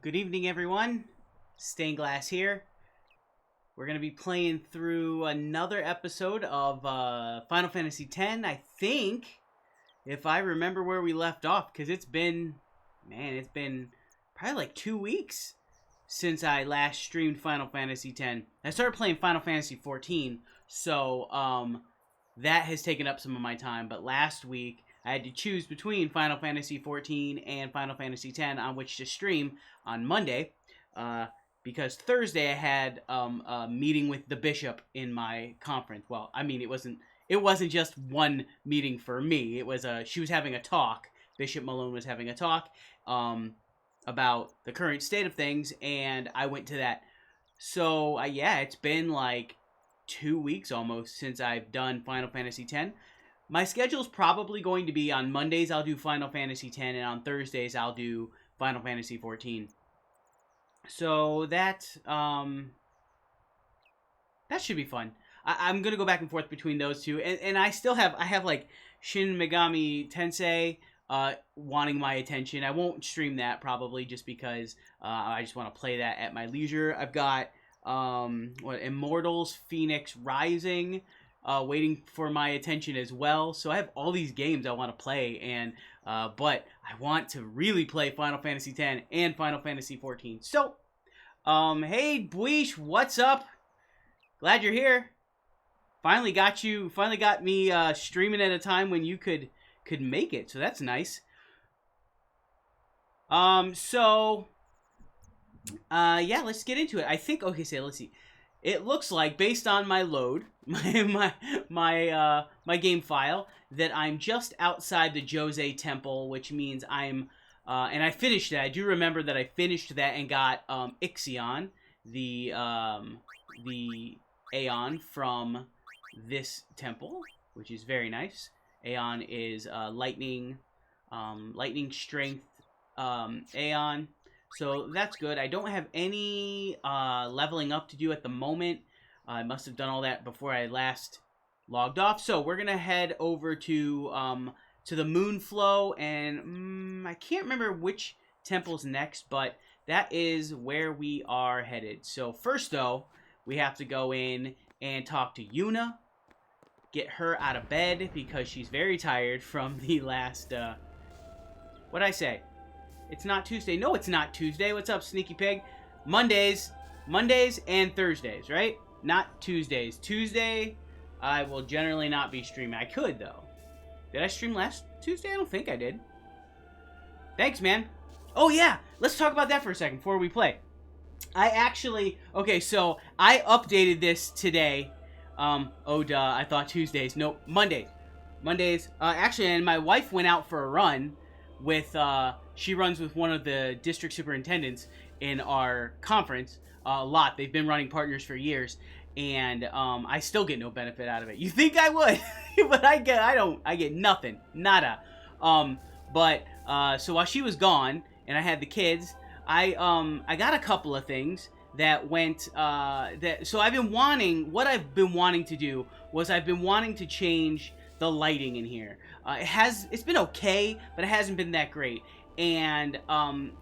Good evening, everyone. Stained Glass here. We're going to be playing through another episode of Final Fantasy X, I think, if I remember where we left off, because it's been probably like 2 weeks since I last streamed Final Fantasy X. I started playing Final Fantasy XIV, so that has taken up some of my time, but last week I had to choose between Final Fantasy XIV and Final Fantasy X on which to stream on Monday, because Thursday I had a meeting with the bishop in my conference. Well, I mean, it wasn't just one meeting for me. It was she was having a talk. Bishop Malone was having a talk about the current state of things, and I went to that. So yeah, it's been like 2 weeks almost since I've done Final Fantasy X. My schedule's probably going to be on Mondays I'll do Final Fantasy X, and on Thursdays I'll do Final Fantasy XIV. So that should be fun. I'm gonna go back and forth between those two, and I have like Shin Megami Tensei wanting my attention. I won't stream that probably just because I just want to play that at my leisure. I've got Immortals Phoenix Rising waiting for my attention as well. So I have all these games I want to play, and but I want to really play Final Fantasy X and Final Fantasy XIV. So, hey Bweesh, what's up? Glad you're here. Finally got me streaming at a time when you could make it. So that's nice. Yeah, let's get into it. I think let's see. It looks like, based on my load, my game file, that I'm just outside the Jose Temple, which means I'm, and I finished that. I do remember that I finished that and got Ixion, the Aeon from this temple, which is very nice. Aeon is lightning strength Aeon. So that's good. I don't have any leveling up to do at the moment. I must have done all that before I last logged off. So we're gonna head over to the Moonflow, and I can't remember which temple's next, but that is where we are headed. So first, though, we have to go in and talk to Yuna, get her out of bed because she's very tired from the last. What'd I say? It's not Tuesday. No, it's not Tuesday. What's up, sneaky pig? Mondays and Thursdays, right? Not Tuesdays. Tuesday, I will generally not be streaming. I could, though. Did I stream last Tuesday? I don't think I did. Thanks, man. Oh, yeah. Let's talk about that for a second before we play. Okay, so I updated this today. Oh, duh. I thought Tuesdays. Nope. Mondays. Actually, and my wife went out for a run with, she runs with one of the district superintendents in our conference a lot. They've been running partners for years, and I still get no benefit out of it. You think I would, but I get nothing, nada. So while she was gone and I had the kids, I got a couple of things that went so I've been wanting to do was I've been wanting to change the lighting in here. It's been okay, but it hasn't been that great. And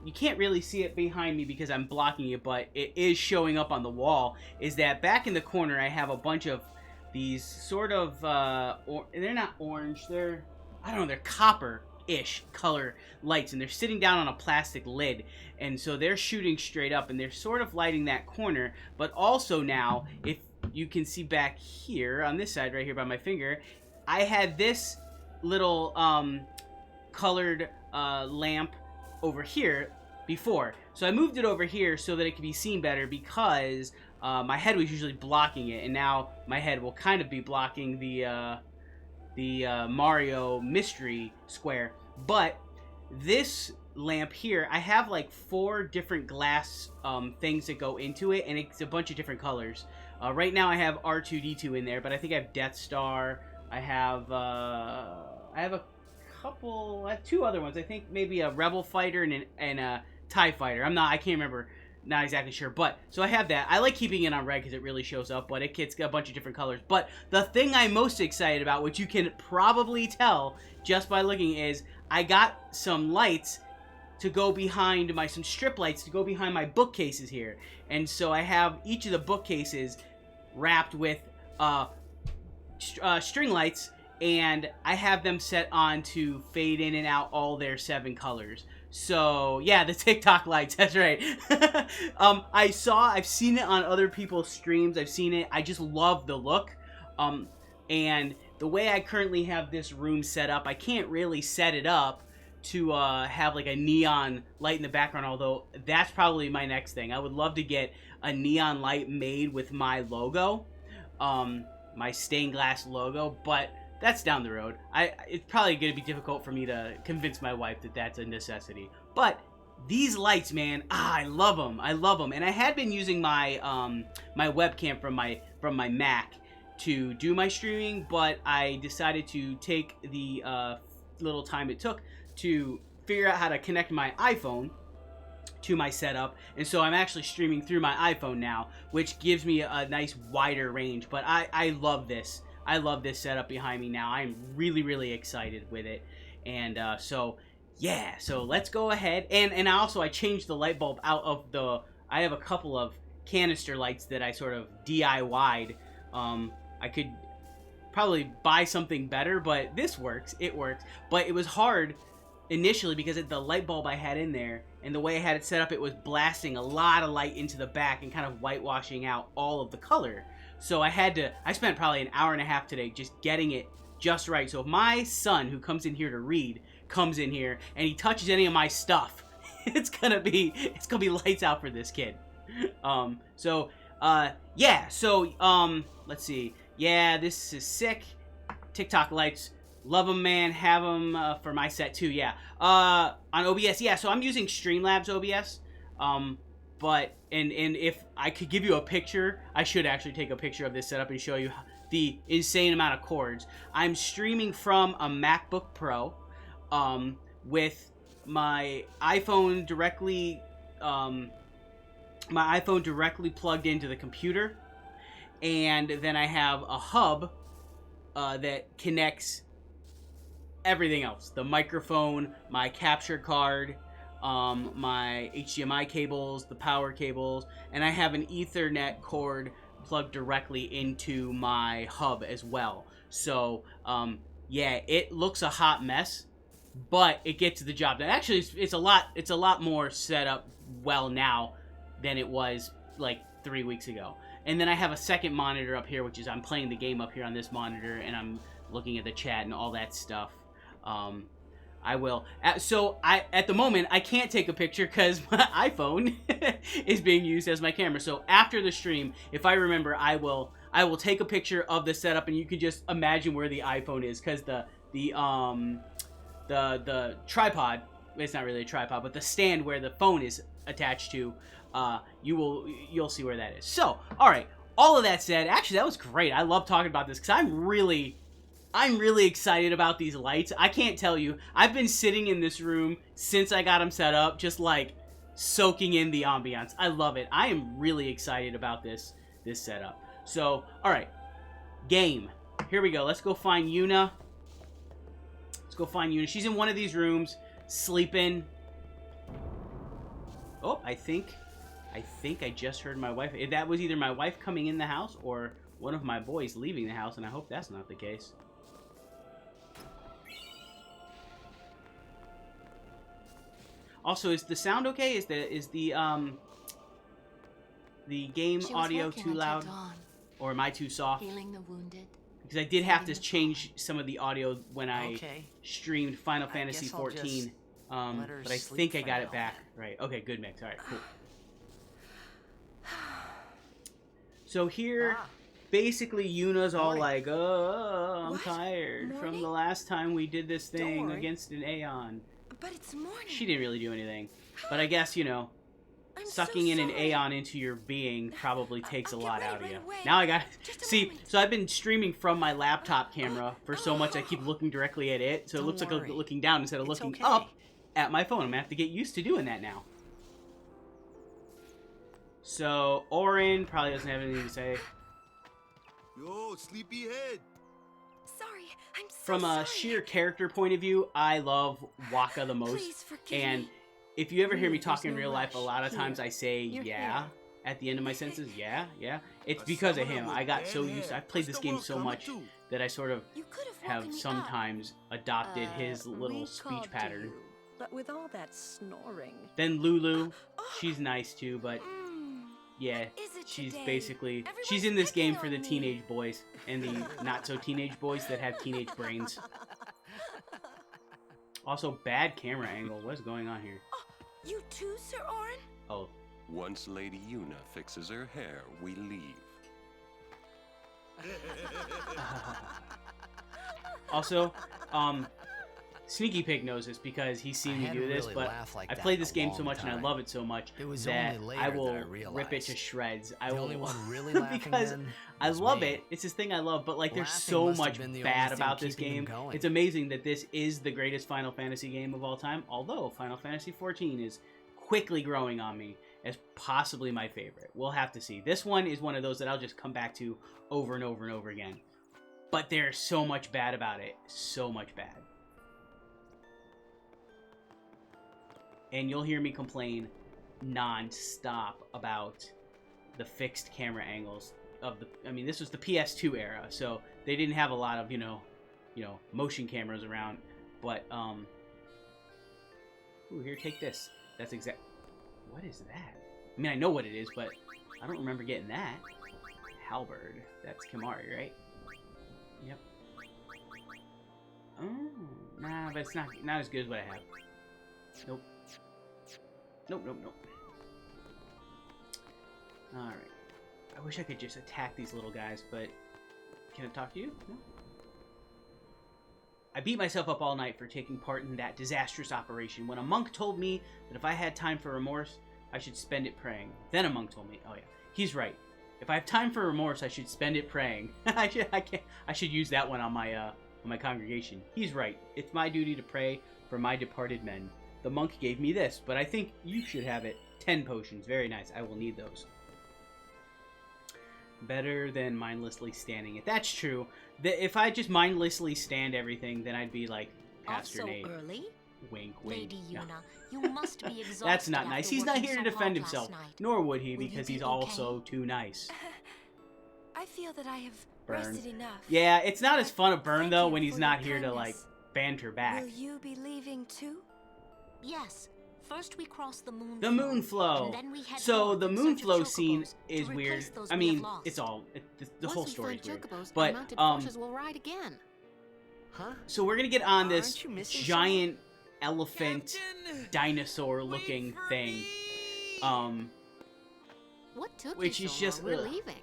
you can't really see it behind me because I'm blocking it, but it is showing up on the wall, is that back in the corner I have a bunch of these sort of, they're not orange, they're copper-ish color lights, and they're sitting down on a plastic lid, and so they're shooting straight up, and they're sort of lighting that corner, but also now, if you can see back here, on this side right here by my finger, I had this little colored lamp over here before. So I moved it over here so that it could be seen better because my head was usually blocking it, and now my head will kind of be blocking the Mario mystery square. But this lamp here, I have like 4 different glass things that go into it, and it's a bunch of different colors. Right now I have R2-D2 in there, but I think I have Death Star. I have a couple, 2 other ones. I think maybe a Rebel Fighter and a TIE Fighter. I can't remember, not exactly sure. But, so I have that. I like keeping it on red because it really shows up, but it's got a bunch of different colors. But the thing I'm most excited about, which you can probably tell just by looking, is I got some lights to go behind some strip lights to go behind my bookcases here. And so I have each of the bookcases wrapped with string lights, and I have them set on to fade in and out all their 7 colors. So yeah, the TikTok lights, that's right. I've seen it on other people's streams. I've seen it. I just love the look. And the way I currently have this room set up, I can't really set it up to have like a neon light in the background, although that's probably my next thing. I would love to get a neon light made with my logo, my stained glass logo, but that's down the road. It's probably going to be difficult for me to convince my wife that that's a necessity. But these lights, man, I love them. I love them. And I had been using my my webcam from my Mac to do my streaming, but I decided to take the little time it took to figure out how to connect my iPhone to my setup, and so I'm actually streaming through my iPhone now, which gives me a nice wider range. But I love this. I love this setup behind me now. I'm really, really excited with it. And so yeah, so let's go ahead. And I changed the light bulb out of the, I have a couple of canister lights that I sort of DIY'd. I could probably buy something better, but this works. It works. But it was hard initially because the light bulb I had in there and the way I had it set up, it was blasting a lot of light into the back and kind of whitewashing out all of the color. So I spent probably an hour and a half today just getting it just right. So if my son, who comes in here to read, comes in here and he touches any of my stuff, it's gonna be lights out for this kid. Yeah, so let's see. Yeah, this is sick. TikTok lights. Love them, man. Have them for my set too. Yeah. On OBS. Yeah. So I'm using Streamlabs OBS. But if I could give you a picture, I should actually take a picture of this setup and show you the insane amount of chords. I'm streaming from a MacBook Pro, with my iPhone directly plugged into the computer, and then I have a hub that connects everything else: the microphone, my capture card, my HDMI cables, the power cables, and I have an Ethernet cord plugged directly into my hub as well. So yeah, it looks a hot mess, but it gets the job done. Actually, it's a lot more set up well now than it was like 3 weeks ago. And then I have a second monitor up here, which is I'm playing the game up here on this monitor, and I'm looking at the chat and all that stuff. I will. So at the moment I can't take a picture because my iPhone is being used as my camera. So after the stream, if I remember, I will take a picture of the setup, and you can just imagine where the iPhone is, because the tripod, it's not really a tripod, but the stand where the phone is attached to, you'll see where that is. So, all right, all of that said, actually that was great. I love talking about this because I'm really excited about these lights. I can't tell you, I've been sitting in this room since I got them set up, just like soaking in the ambiance. I love it. I am really excited about this setup. So, all right, game. Here we go. Let's go find Yuna. She's in one of these rooms, sleeping. Oh, I think I just heard my wife. That was either my wife coming in the house or one of my boys leaving the house, and I hope that's not the case. Also, is the sound okay? Is the game audio too loud, or am I too soft? Healing the wounded. Because I did have to change some of the audio when I streamed Final Fantasy 14, but I think I got it back right. Okay, good mix. All right, cool. So here, basically, Yuna's all like, "Oh, I'm tired from the last time we did this thing against an Aeon." But it's morning. She didn't really do anything, but I guess, you know, sucking in an Aeon into your being probably takes a lot out of you. Now I got see. So I've been streaming from my laptop camera for so much I keep looking directly at it, so it looks like I'm looking down instead of looking up at my phone. I'm gonna have to get used to doing that now. So Orin probably doesn't have anything to say. Yo, sleepyhead. Sorry, I'm so From a sheer character point of view, I love Waka the most, Please forgive and me. if you ever hear me There's talk in no real life, a rush. lot of times Here. I say Your yeah hair. at the end of my sentences. Yeah. It's A because of summoner him. with I got red so hair. used. I've played What's this the game world so coming much to? that I sort of You could have have woken me up. sometimes adopted his little we speech called to pattern. you, but with all that snoring. Then Lulu, she's nice too, but Mm. yeah, What is it she's today? basically Everyone's she's in this game picking for the on me. teenage boys and the not so teenage boys that have teenage brains. Also, bad camera angle. What's going on here? You too, Sir Orin? Oh, Once Lady Yuna fixes her hair, we leave. also, Sneaky Pig knows this because he's seen I me hadn't do this, really but laughed like I that played in this a game so long much and I time. love it so much It was that only later I that will I rip it to realized shreds. I the will only one really laughing because then I was love me. it. It's this thing I love, but like there's Laughing so must have much been the bad only thing about this keeping him game. going. It's amazing that this is the greatest Final Fantasy game of all time, although Final Fantasy 14 is quickly growing on me as possibly my favorite. We'll have to see. This one is one of those that I'll just come back to over and over and over again. But there's so much bad about it. So much bad. And you'll hear me complain non-stop about the fixed camera angles of the... I mean, this was the PS2 era, so they didn't have a lot of, you know, motion cameras around. But, ooh, here, take this. That's exact... What is that? I mean, I know what it is, but I don't remember getting that. Halberd. That's Kimari, right? Yep. Oh, nah, but it's not as good as what I have. Nope. Nope. Alright. I wish I could just attack these little guys, but... Can I talk to you? No? I beat myself up all night for taking part in that disastrous operation when a monk told me that if I had time for remorse, I should spend it praying. Then a monk told me, oh yeah, he's right. If I have time for remorse, I should spend it praying. I should use that one on my congregation. He's right. It's my duty to pray for my departed men. The monk gave me this, but I think you should have it. 10 potions. Very nice. I will need those. Better than mindlessly standing it. That's true. If I just mindlessly stand everything, then I'd be like Pastor Also Nate. early? Wink. Lady Yeah. Yuna, you must be exhausted. That's not after nice. He's not working here to so defend hard last himself. night. Nor would he, Will you because be he's okay? also too nice. I feel that I have Burn. rested enough. Yeah, it's not as fun a burn, Thank though, you when he's for not your here to, like, kindness. banter back. Will you be leaving too? Yes. First we cross the moon. The moon flow. And then we head So north the in moon search of flow scene chocobos is to weird. replace those I we have mean, lost. it's all the whole Once we story is find weird. chocobos, But our mounted forces will ride again. Huh? so we're gonna get on this Aren't you missing giant elephant Captain, dinosaur-looking wait for thing. me! What took Which you is so just, long? We're ugh. leaving.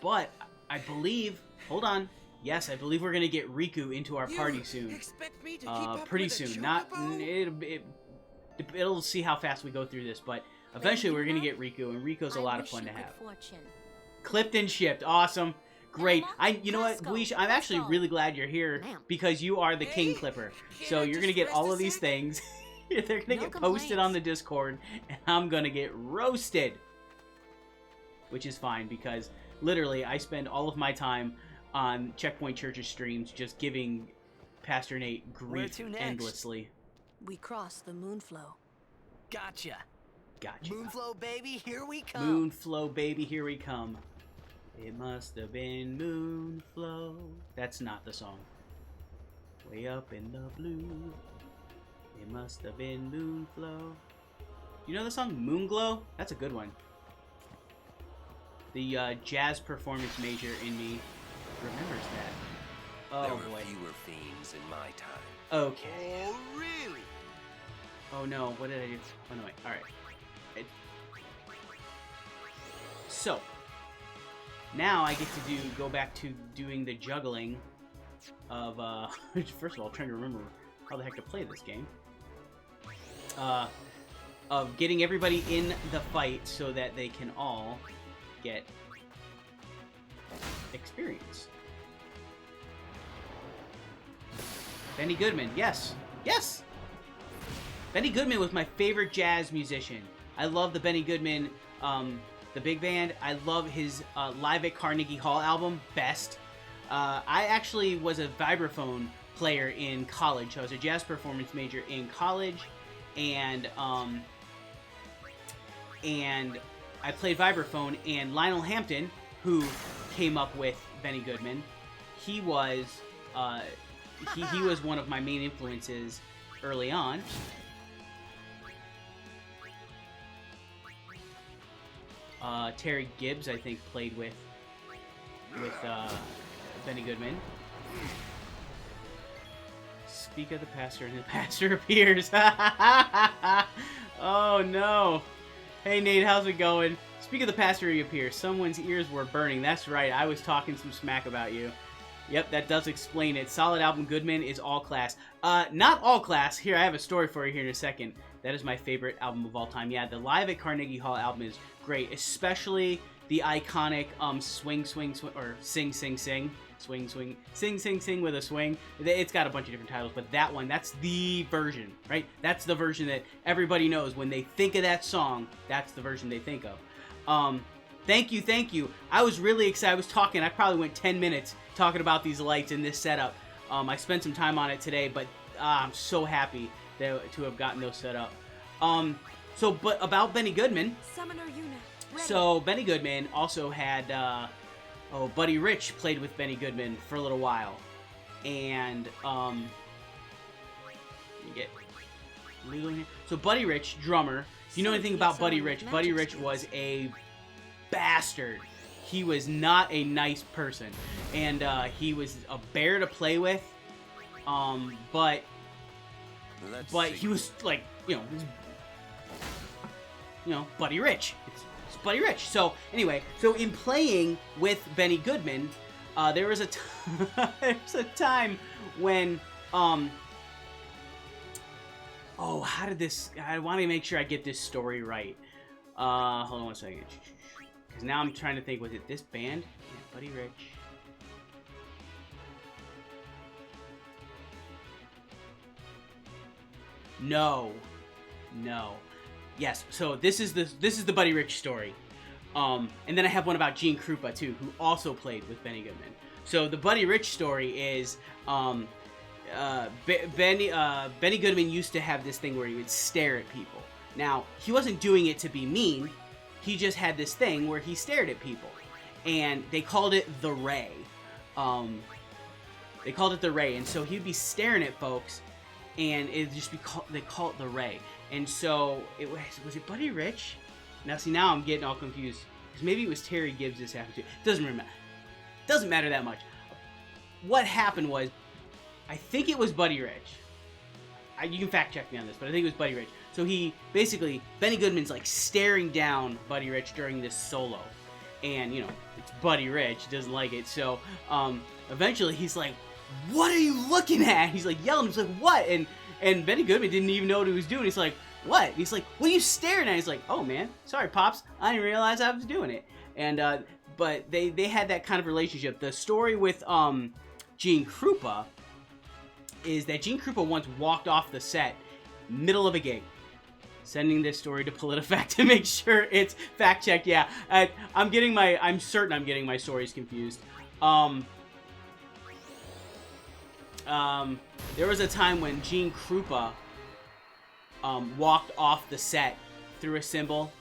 But I believe. Hold on. Yes, I believe we're gonna get Riku into our party You soon. expect me to keep up Pretty with a soon. Not. chocobo? It'll see how fast we go through this, but eventually we're gonna get Riku, and Riku's a I lot of wish fun to you good have. fortune. Clipped and shipped. Awesome. Great. Emma, You know what, Casco, Guish, I'm actually let's go. really glad you're here Ma'am. because you are the king Hey, clipper. can't So I you're just gonna get rest all a of these sec? things. They're gonna No get posted on complaints. the Discord, and I'm gonna get roasted. Which is fine because literally I spend all of my time on Checkpoint Church's streams just giving Pastor Nate grief to next? endlessly. We crossed the moonflow. Gotcha. Gotcha. Moonflow, baby, here we come. Moonflow, baby, here we come. It must have been Moonflow. That's not the song. Way up in the blue. It must have been Moonflow. You know the song Moonglow? That's a good one. The jazz performance major in me remembers that. There Oh were boy. fewer fiends in my time. Okay. Oh, really? Oh no, what did I do? Oh no, wait. Alright. So, now I get to go back to doing the juggling of, first of all, I'm trying to remember how the heck to play this game. Of getting everybody in the fight so that they can all get experience. Benny Goodman, yes. Yes! Benny Goodman was my favorite jazz musician. I love the Benny Goodman, the big band. I love his Live at Carnegie Hall album, Best. I actually was a vibraphone player in college. I was a jazz performance major in college, and I played vibraphone, and Lionel Hampton, who came up with Benny Goodman, he was he was one of my main influences early on. Terry Gibbs, I think, played with Benny Goodman. Speak of the pastor, and the pastor appears. Oh no! Hey Nate, how's it going? Speak of the pastor, he appears. Someone's ears were burning. That's right. I was talking some smack about you. Yep, that does explain it. Solid album. Goodman is all class. Not all class. Here, I have a story for you here in a second. That is my favorite album of all time. Yeah, the Live at Carnegie Hall album is great, especially the iconic Swing, Swing, Swing, or Sing, Sing, Sing. Swing, swing, sing, sing, sing with a swing. It's got a bunch of different titles, but that one, that's the version, right? That's the version that everybody knows. When they think of that song, that's the version they think of. Thank you. I was really excited. I was talking, I probably went 10 minutes talking about these lights in this setup. I spent some time on it today, but I'm so happy to have gotten those set up. But about Benny Goodman. Summoner Yuna. Ready. So Benny Goodman also had, Buddy Rich played with Benny Goodman for a little while, and so Buddy Rich, drummer. If you know anything about Buddy Rich, Buddy Rich was a bastard. He was not a nice person, and he was a bear to play with. But he was like, Buddy Rich. It's Buddy Rich. So anyway, in playing with Benny Goodman, there was a time when how did this? I want to make sure I get this story right. Hold on one second, because now I'm trying to think. Was it this band? Yeah, Buddy Rich. No. Yes. So this is the Buddy Rich story. And then I have one about Gene Krupa too, who also played with Benny Goodman. So the Buddy Rich story is Benny Goodman used to have this thing where he would stare at people. Now, he wasn't doing it to be mean. He just had this thing where he stared at people. And they called it the Ray. They called it the Ray. And so he'd be staring at folks, and it'd just be they call it the Ray. And so was it Buddy Rich? Now I'm getting all confused, because maybe it was Terry Gibbs this happened to. Doesn't matter that much. What happened was, I think it was Buddy Rich. You can fact check me on this, but I think it was Buddy Rich. So Benny Goodman's like staring down Buddy Rich during this solo, and it's Buddy Rich, doesn't like it. So eventually he's like, "What are you looking at?" He's like yelling. He's like, "What?" And Benny Goodman didn't even know what he was doing. He's like, "What?" He's like, "What are you staring at?" He's like, "Oh man, sorry pops, I didn't realize I was doing it." And but they had that kind of relationship. The story with Gene Krupa is that Gene Krupa once walked off the set middle of a gig. Sending this story to PolitiFact to make sure it's fact checked. Yeah, I'm certain I'm getting my stories confused. There was a time when Gene Krupa walked off the set, threw a cymbal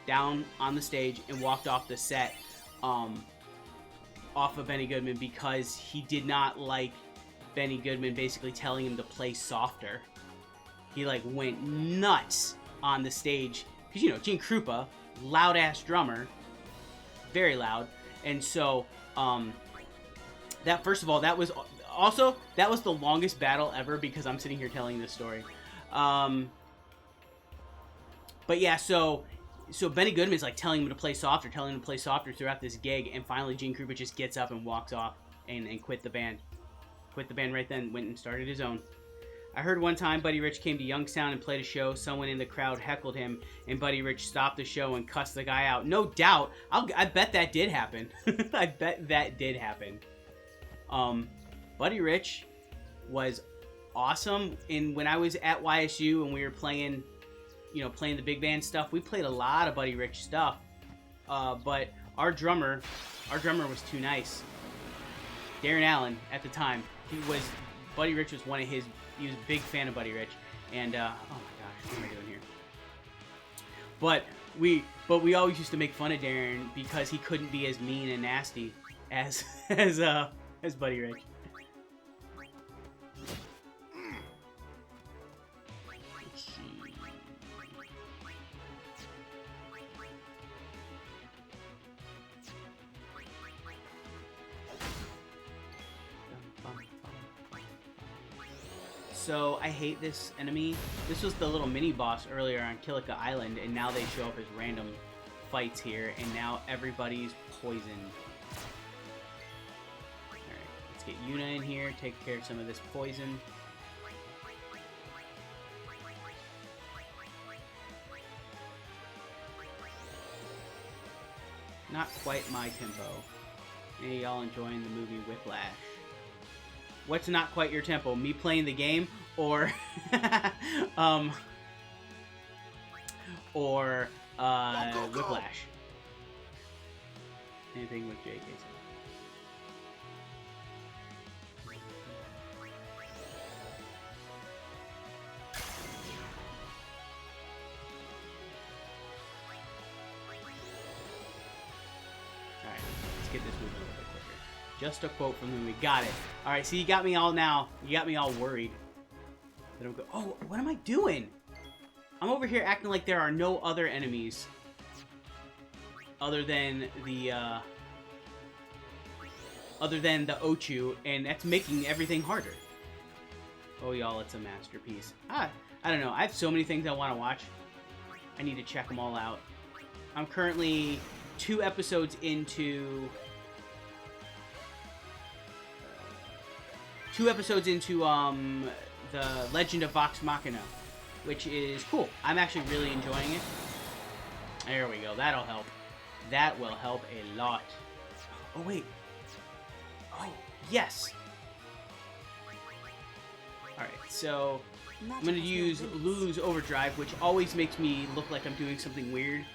down on the stage, and walked off the set off of Benny Goodman because he did not like Benny Goodman basically telling him to play softer. He went nuts on the stage because Gene Krupa, loud ass drummer, very loud, and so that first of all that was the longest battle ever because I'm sitting here telling this story. But yeah, so Benny Goodman's telling him to play softer, throughout this gig, and finally Gene Krupa just gets up and walks off and quit the band. Quit the band right then, went and started his own. I heard one time Buddy Rich came to Youngstown and played a show. Someone in the crowd heckled him, and Buddy Rich stopped the show and cussed the guy out. No doubt. I bet that did happen. I bet that did happen. Buddy Rich was awesome. And when I was at YSU and we were playing the big band stuff, we played a lot of Buddy Rich stuff. But our drummer was too nice. Darren Allen at the time, Buddy Rich was he was a big fan of Buddy Rich, And oh my gosh, what am I doing here? But we always used to make fun of Darren because he couldn't be as mean and nasty as Buddy Rich. Let's see. So I hate this enemy. This was the little mini boss earlier on Kilika Island, and now they show up as random fights here, and now everybody's poisoned. Alright, let's get Yuna in here, take care of some of this poison. Not quite my tempo. Hey, y'all enjoying the movie Whiplash? What's not quite your tempo? Me playing the game, or Whiplash? Anything with JK. Alright, let's get this moving a little bit quicker. Just a quote from the movie. Got it. Alright, so you got me all now. You got me all worried. Then I'm go. Oh, what am I doing? I'm over here acting like there are no other enemies other than the Ochu, and that's making everything harder. Oh, y'all, it's a masterpiece. I don't know. I have so many things I want to watch. I need to check them all out. I'm currently 2 episodes into the Legend of Vox Machina, which is cool. I'm actually really enjoying it. There we go. That'll help. That will help a lot. Oh, wait. Oh, yes. Alright, so I'm going to use Lulu's Overdrive, which always makes me look like I'm doing something weird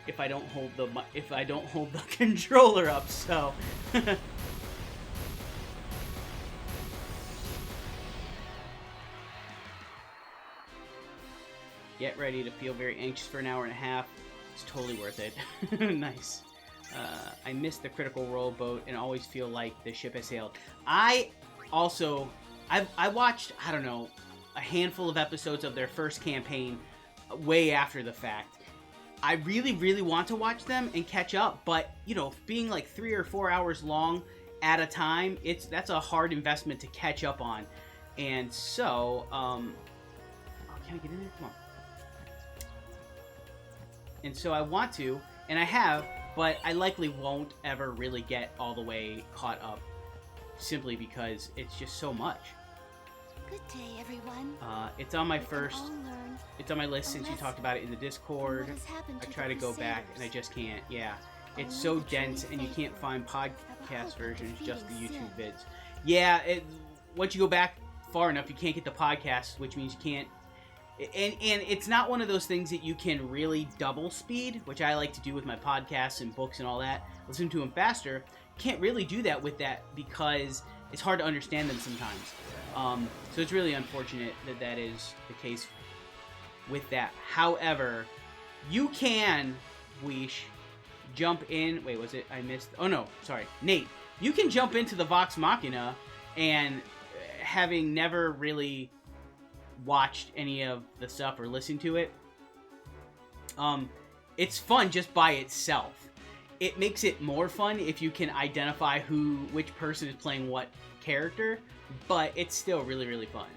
if I don't hold the controller up, so get ready to feel very anxious for an hour and a half. It's totally worth it. Nice. I missed the Critical Role boat and always feel like the ship has sailed. I watched, I don't know, a handful of episodes of their first campaign way after the fact. I really, really want to watch them and catch up, but, you know, being like 3 or 4 hours long at a time, that's a hard investment to catch up on. And so, oh, can I get in there? Come on. And so I want to, and I have, but I likely won't ever really get all the way caught up, simply because it's just so much. Good day, everyone. It's on my We can first, all learn it's on my list since you talked about it in the Discord. what has happened I to try the to go back, and I Crusaders. just can't, yeah. It's Only so the truly dense, and you can't faithful find have podcast hope of versions, just the defeating YouTube sin. vids. Yeah, once you go back far enough, you can't get the podcast, which means you can't. And it's not one of those things that you can really double speed, which I like to do with my podcasts and books and all that. Listen to them faster. Can't really do that with that because it's hard to understand them sometimes. So it's really unfortunate that that is the case with that. However, you can, Weesh, jump in. Wait, was it? I missed. Oh, no. Sorry. Nate, you can jump into the Vox Machina, and having never really watched any of the stuff or listened to it, it's fun just by itself. It makes it more fun if you can identify which person is playing what character, but it's still really, really fun.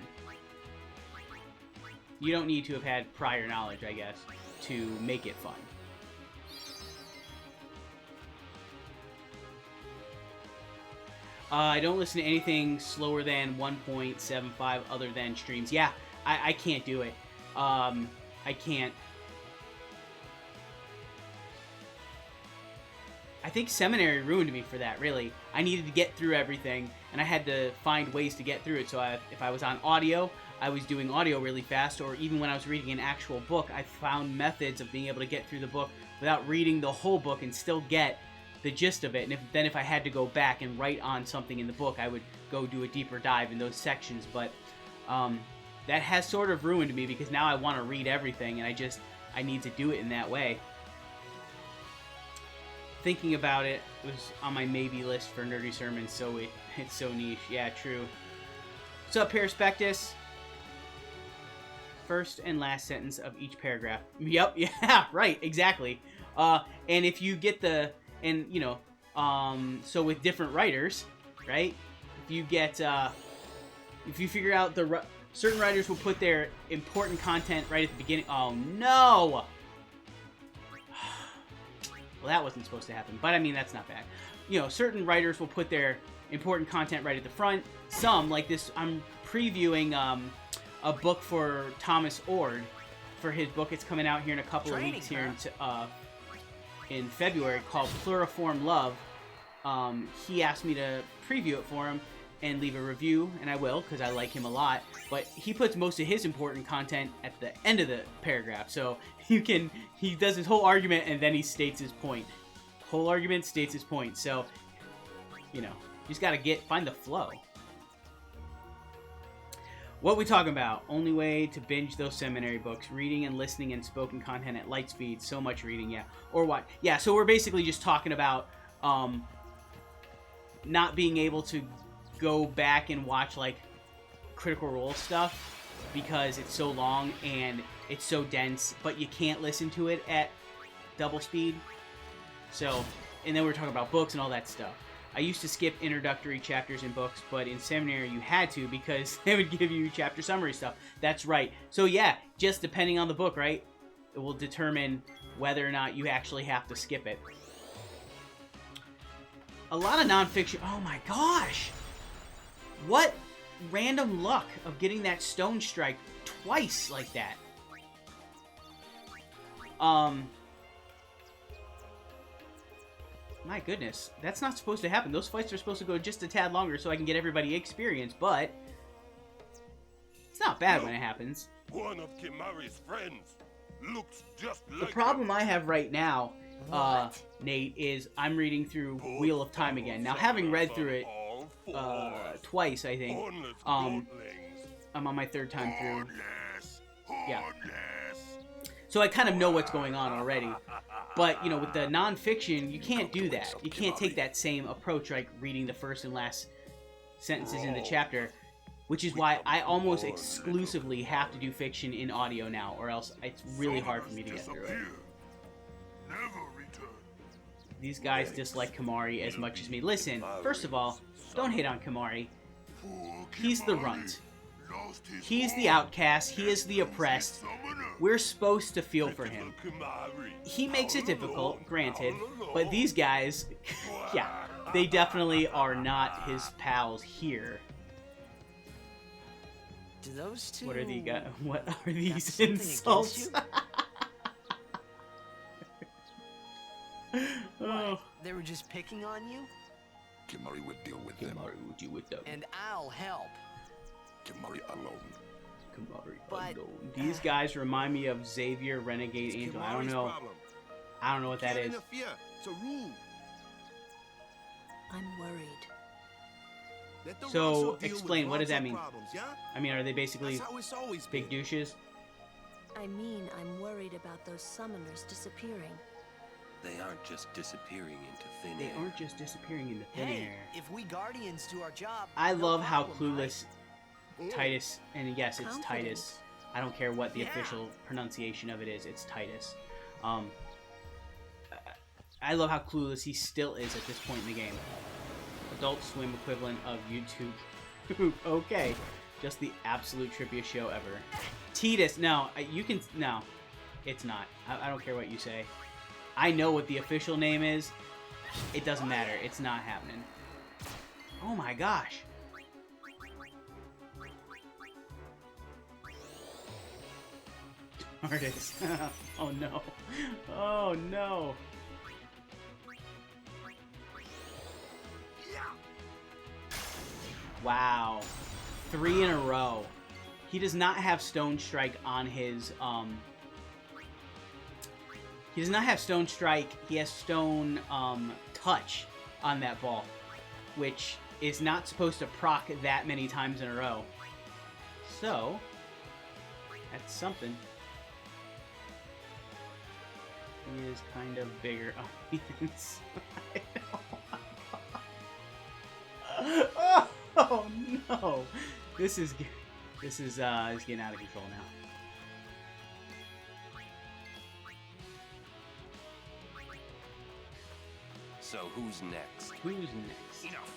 You don't need to have had prior knowledge, I guess, to make it fun. I don't listen to anything slower than 1.75 other than streams. Yeah, I can't do it. I can't. I think seminary ruined me for that, really. I needed to get through everything, and I had to find ways to get through it. So if I was on audio, I was doing audio really fast, or even when I was reading an actual book, I found methods of being able to get through the book without reading the whole book and still get the gist of it. And then if I had to go back and write on something in the book, I would go do a deeper dive in those sections. But that has sort of ruined me because now I want to read everything, and I need to do it in that way. Thinking about it was on my maybe list for nerdy sermons, so it's so niche. Yeah, true. What's up, Perispectus? First and last sentence of each paragraph. Yep, yeah, right, exactly. And if you get so with different writers, right? If you get, if you figure out certain writers will put their important content right at the beginning. Oh no! Well, that wasn't supposed to happen, but I mean, that's not bad. Certain writers will put their important content right at the front. Some, like this, I'm previewing a book for Thomas Ord for his book. It's coming out here in a couple of weeks here in February, called Pluriform Love. He asked me to preview it for him and leave a review, and I will, because I like him a lot. But he puts most of his important content at the end of the paragraph, so he does his whole argument and then he states his point. Whole argument states his point. So, you just gotta find the flow. What we talking about? Only way to binge those seminary books. Reading and listening and spoken content at light speed. So much reading, yeah. Or what? Yeah, so we're basically just talking about not being able to go back and watch, like, Critical Role stuff because it's so long and it's so dense, but you can't listen to it at double speed. So, and then we're talking about books and all that stuff. I used to skip introductory chapters in books, but in seminary you had to because they would give you chapter summary stuff. That's right. So yeah, just depending on the book, right? It will determine whether or not you actually have to skip it. A lot of nonfiction. Oh my gosh! What random luck of getting that stone strike twice like that. My goodness, that's not supposed to happen. Those fights are supposed to go just a tad longer so I can get everybody experience, but it's not bad when it happens. One of Kimari's friends looks just like the problem I have right now, Nate, is I'm reading through Wheel of Time again. Now, having read through it twice, I think, I'm on my third time through. Yeah. So I kind of know what's going on already. But, with the nonfiction, you can't do that. You can't take that same approach, like reading the first and last sentences in the chapter, which is why I almost exclusively have to do fiction in audio now, or else it's really hard for me to get through it. These guys dislike Kimari as much as me. Listen, first of all, don't hate on Kimari. He's the runt. He's the outcast. He is the oppressed. We're supposed to feel for him. He makes it difficult, granted, but these guys, yeah, they definitely are not his pals here. Do those two... What are these insults? What? They were just picking on you? Kimari would deal with them. Kimari would deal with them. And I'll help. Kimari alone. But these guys remind me of Xavier Renegade Angel. I don't know what that is. I'm worried. So explain, what does that mean? I mean, are they basically big douches? I mean, I'm worried about those summoners disappearing. They aren't just disappearing into thin They air. aren't just disappearing into thin hey, air. if we Guardians do our job, I no love how problem, clueless Titus, and yes, it's Titus. I don't care what the official pronunciation of it is. It's Titus. I love how clueless he still is at this point in the game. Adult Swim equivalent of YouTube. Okay, just the absolute trippiest show ever. Titus, no, no, it's not. I don't care what you say. I know what the official name is. It doesn't matter. It's not happening. Oh my gosh. Artist. Oh no. Oh no. Wow. 3 in a row. He does not have Stone Strike on his, he does not have Stone Strike. He has Stone, Touch on that ball, which is not supposed to proc that many times in a row. So, That's something. He is kind of bigger on the inside. Oh no! This is getting out of control now. So who's next? Who's next? Enough.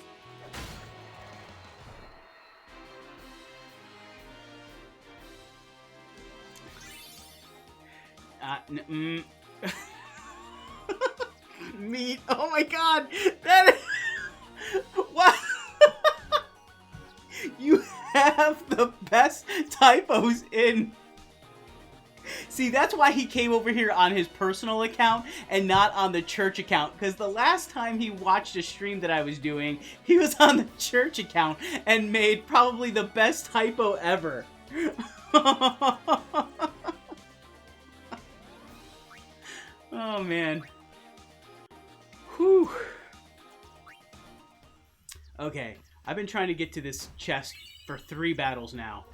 Meat. Oh my god! That is... What? You have the best typos in... See, that's why he came over here on his personal account and not on the church account. Because the last time he watched a stream that I was doing, he was on the church account and made probably the best typo ever. Oh, man. Whew. Okay, I've been trying to get to this chest for 3 battles now.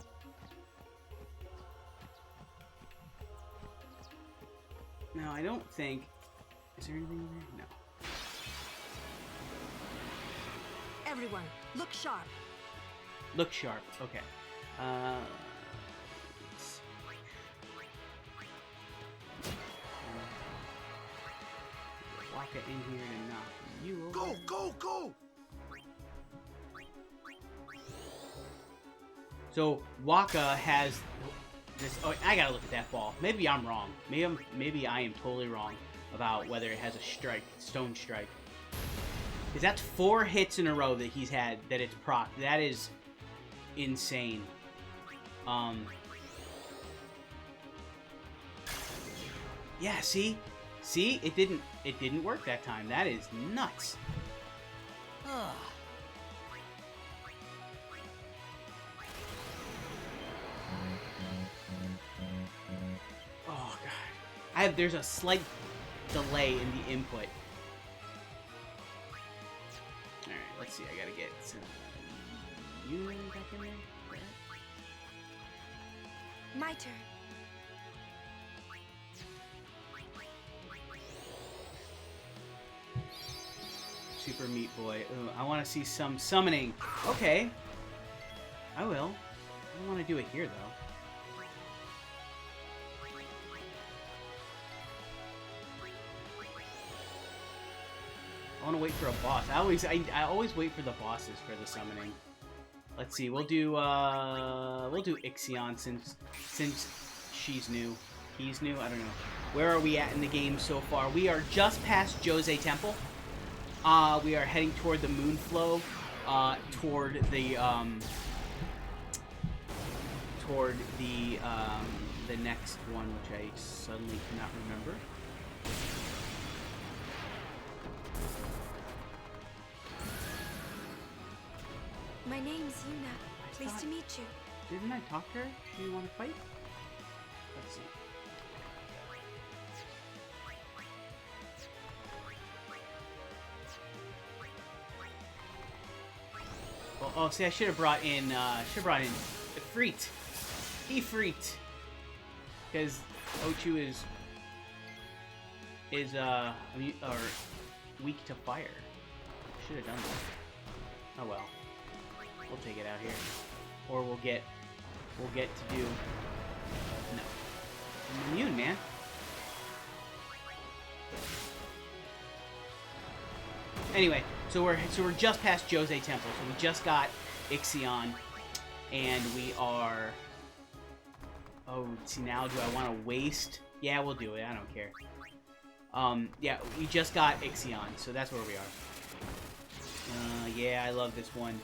No, I don't think... Is there anything over here? No. Everyone, look sharp. Look sharp. Okay. Let's walk it in here to knock you over. Go! So Waka has this. Oh, I gotta look at that ball. Maybe I'm wrong. Maybe I am totally wrong about whether it has a strike, stone strike. Because that's 4 hits in a row that he's had that it's proc. That is insane. Yeah. See, it didn't work that time. That is nuts. Oh god. There's a slight delay in the input. Alright, let's see, I gotta get some you back in there. My turn. Super Meat Boy. Ooh, I want to see some summoning. Okay. I will. I don't want to do it here, though. I want to wait for a boss. I always wait for the bosses for the summoning. Let's see. We'll do Ixion since she's new. He's new. I don't know. Where are we at in the game so far? We are just past Jose Temple. We are heading toward the Moonflow, toward the next one, which I suddenly cannot remember. My name's Yuna. Pleased to meet you. Didn't I talk to her? Do you want to fight? Let's see. Oh, see, I should have brought in Ifrit. Ifrit. Because Ochu is weak to fire. Should have done that. Oh well. We'll take it out here. Or we'll get to do... No. I'm immune, man. Anyway, so we're just past Jose Temple. So we just got Ixion, and we are. Oh, see now, do I want to waste? Yeah, we'll do it. I don't care. Yeah, we just got Ixion, so that's where we are. Yeah, I love this one.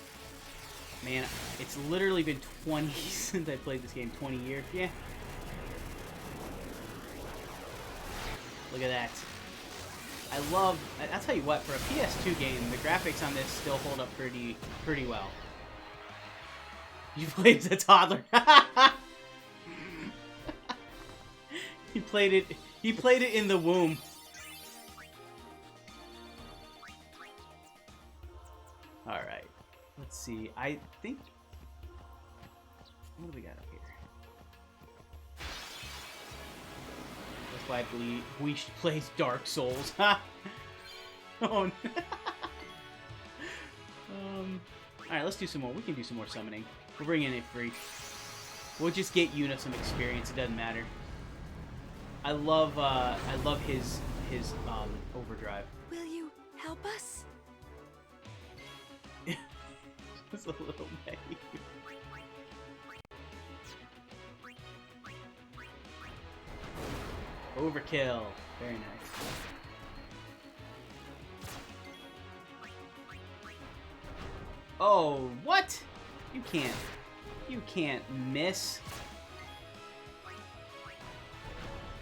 Man, it's literally been 20 since I played this game. 20 years. Yeah. Look at that. I'll tell you what, for a PS2 game, the graphics on this still hold up pretty well. You played as a toddler. He played it in the womb. Alright. Let's see. I think... What do we got up here? why I believe we should play Dark Souls. Oh, no. Alright, let's do some more. We can do some more summoning. We're bringing it free. We'll just get Yuna some experience. It doesn't matter. I love his overdrive. Will you help us? Just a little bit. Overkill. Very nice. Oh, what? You can't miss.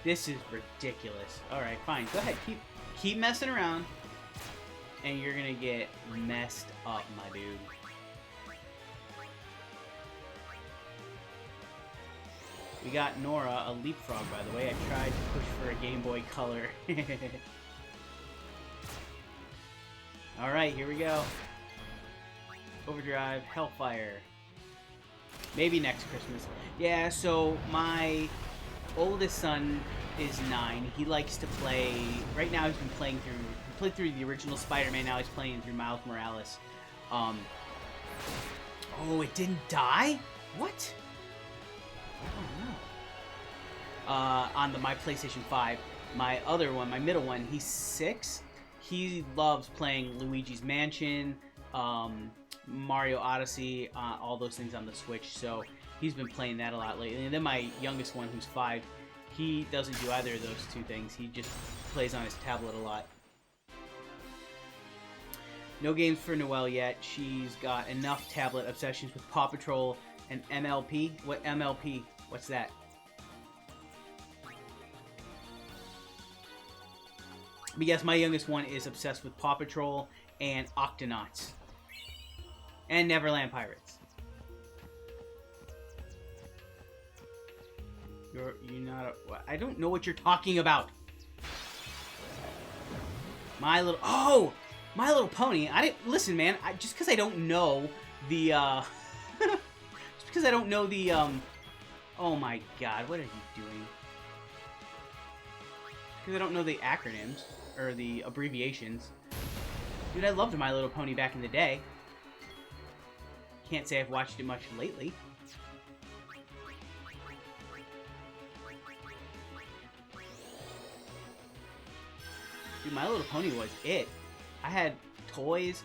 This is ridiculous. Alright, fine. Go ahead. Keep messing around. And you're gonna get messed up, my dude. We got Nora, a leapfrog, by the way. I tried to push for a Game Boy Color. Alright, here we go. Overdrive, Hellfire. Maybe next Christmas. Yeah, so my oldest son is 9. He likes to play... Right now he's been playing through... He played through the original Spider-Man, now he's playing through Miles Morales. Oh, it didn't die? What? Oh, no. On my PlayStation 5. My other one, my middle one, he's 6. He loves playing Luigi's Mansion, Mario Odyssey, all those things on the Switch, so he's been playing that a lot lately. And then my youngest one, who's 5, he doesn't do either of those two things. He just plays on his tablet a lot. No games for Noelle yet. She's got enough tablet obsessions with Paw Patrol and MLP. What MLP? What's that? But yes, my youngest one is obsessed with Paw Patrol and Octonauts. And Neverland Pirates. You're not a... I don't know what you're talking about. My Little... Oh! My Little Pony. I didn't... Listen, man. Just because I don't know the, just because I don't know the, Oh my god. What are you doing? Because I don't know the acronyms. Or the abbreviations. Dude, I loved My Little Pony back in the day. Can't say I've watched it much lately. Dude, My Little Pony was it. I had toys,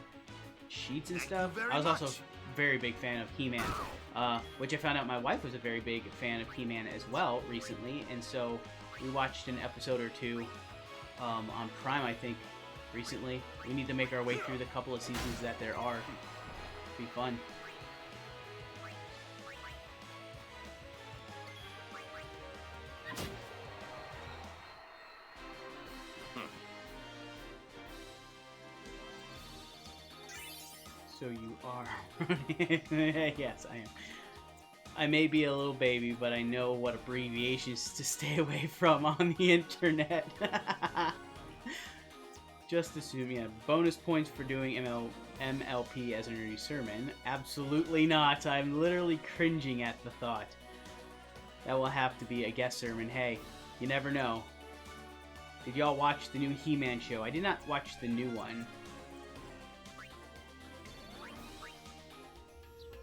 sheets and stuff. I was also a very big fan of He-Man. Which I found out my wife was a very big fan of He-Man as well recently. And so we watched an episode or two on Prime, I think, recently. We need to make our way through the couple of seasons that there are. It'll be fun. So you are... Yes, I am. I may be a little baby, but I know what abbreviations to stay away from on the internet. Just assume, yeah. Bonus points for doing MLP as an early sermon. Absolutely not. I'm literally cringing at the thought. That will have to be a guest sermon. Hey, you never know. Did y'all watch the new He-Man show? I did not watch the new one.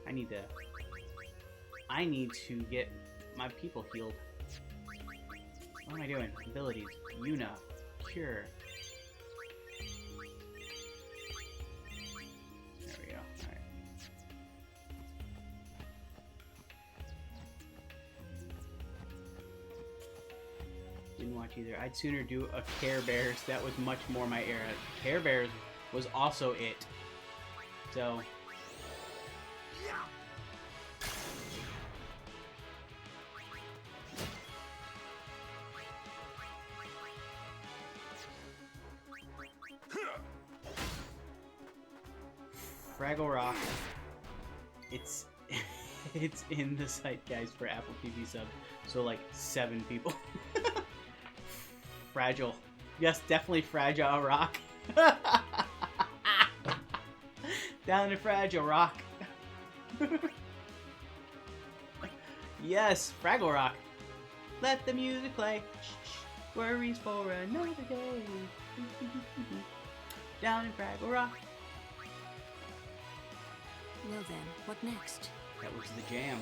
I need to get my people healed. What am I doing? Abilities. Yuna. Cure. There we go. Alright. Didn't watch either. I'd sooner do a Care Bears. That was much more my era. Care Bears was also it. So... Fraggle Rock. It's in the site, guys, for Apple TV sub. So like 7 people. Fragile. Yes, definitely Fragile Rock. Down to Fragile Rock. Yes, Fraggle Rock. Let the music play. Worries for another day. Down in Fraggle Rock. Well then, what next? That was the jam.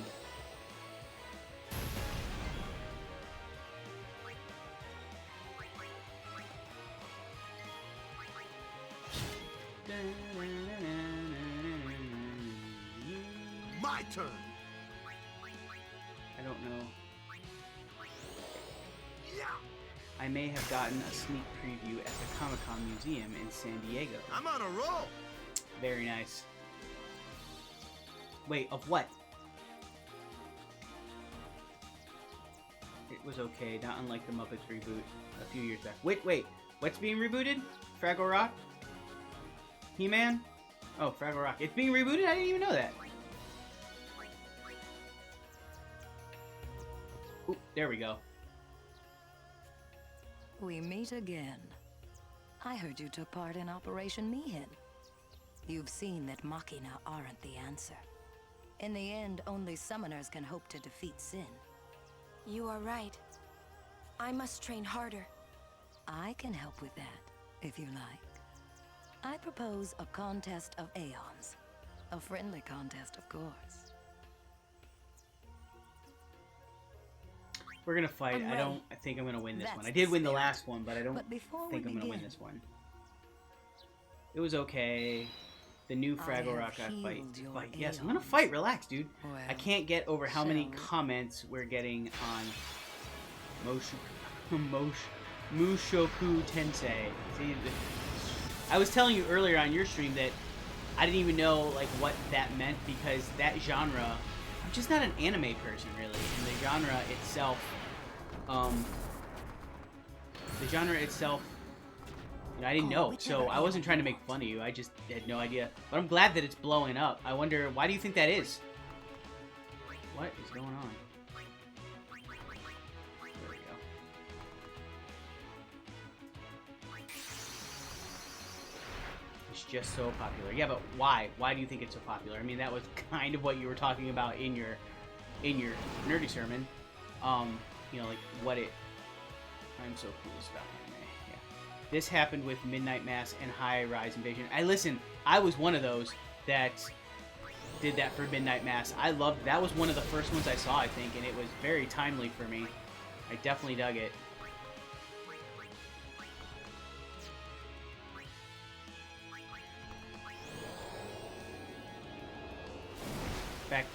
My turn. I don't know. Yeah. I may have gotten a sneak preview at the Comic-Con Museum in San Diego. I'm on a roll. Very nice. Wait, of what? It was okay, not unlike the Muppets reboot a few years back. Wait, what's being rebooted? Fraggle Rock? He-Man? Oh, Fraggle Rock. It's being rebooted? I didn't even know that. Ooh, there we go. We meet again. I heard you took part in Operation Mihin. You've seen that Machina aren't the answer. In the end, only summoners can hope to defeat Sin. You are right. I must train harder. I can help with that, if you like. I propose a contest of aeons. A friendly contest, of course. We're gonna fight. I'm I think I'm gonna win this That's one. I did the win the spirit. last one, but I don't But before think we I'm gonna win begin, this one. It was okay. The new Fraggle have Rock I fight. healed your Yes, I'm gonna aeons. fight. Relax, dude. Well, I can't get over how many shall we? comments we're getting on Mushoku Tensei. See, I was telling you earlier on your stream that I didn't even know like what that meant because that genre. I'm just not an anime person really, and the genre itself. You know, I didn't know, so I wasn't trying to make fun of you. I just had no idea. But I'm glad that it's blowing up. I wonder, why do you think that is? What is going on? There we go. It's just so popular. Yeah, but why? Why do you think it's so popular? I mean, that was kind of what you were talking about in your nerdy sermon. You know, like what it. I'm so clueless about anime. Yeah. This happened with Midnight Mass and High Rise Invasion. I was one of those that did that for Midnight Mass. I loved that. Was one of the first ones I saw, I think, and it was very timely for me. I definitely dug it. In fact,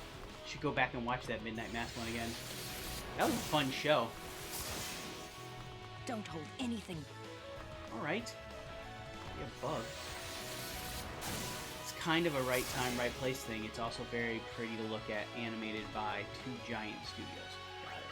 should go back and watch that Midnight Mass one again. That was a fun show. Don't hold anything. Alright. You bug. It's kind of a right time, right place thing. It's also very pretty to look at, animated by two giant studios. Got it.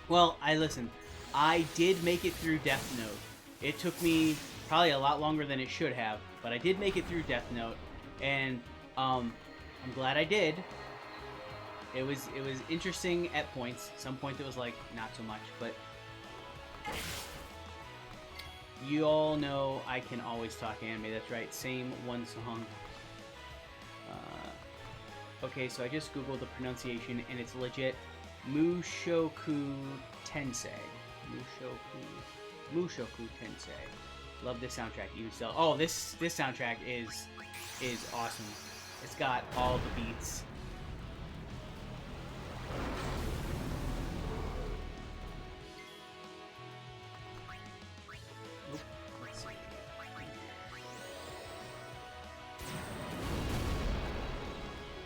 Well, I did make it through Death Note. It took me probably a lot longer than it should have, but I did make it through Death Note, and I'm glad I did. It was interesting at points. Some points it was like not so much, but you all know I can always talk anime. That's right, same one song. Okay, so I just googled the pronunciation, and it's legit. Mushoku Tensei. Mushoku Tensei. Love this soundtrack. Even still. Oh, this soundtrack is awesome. It's got all the beats. Oop, let's see.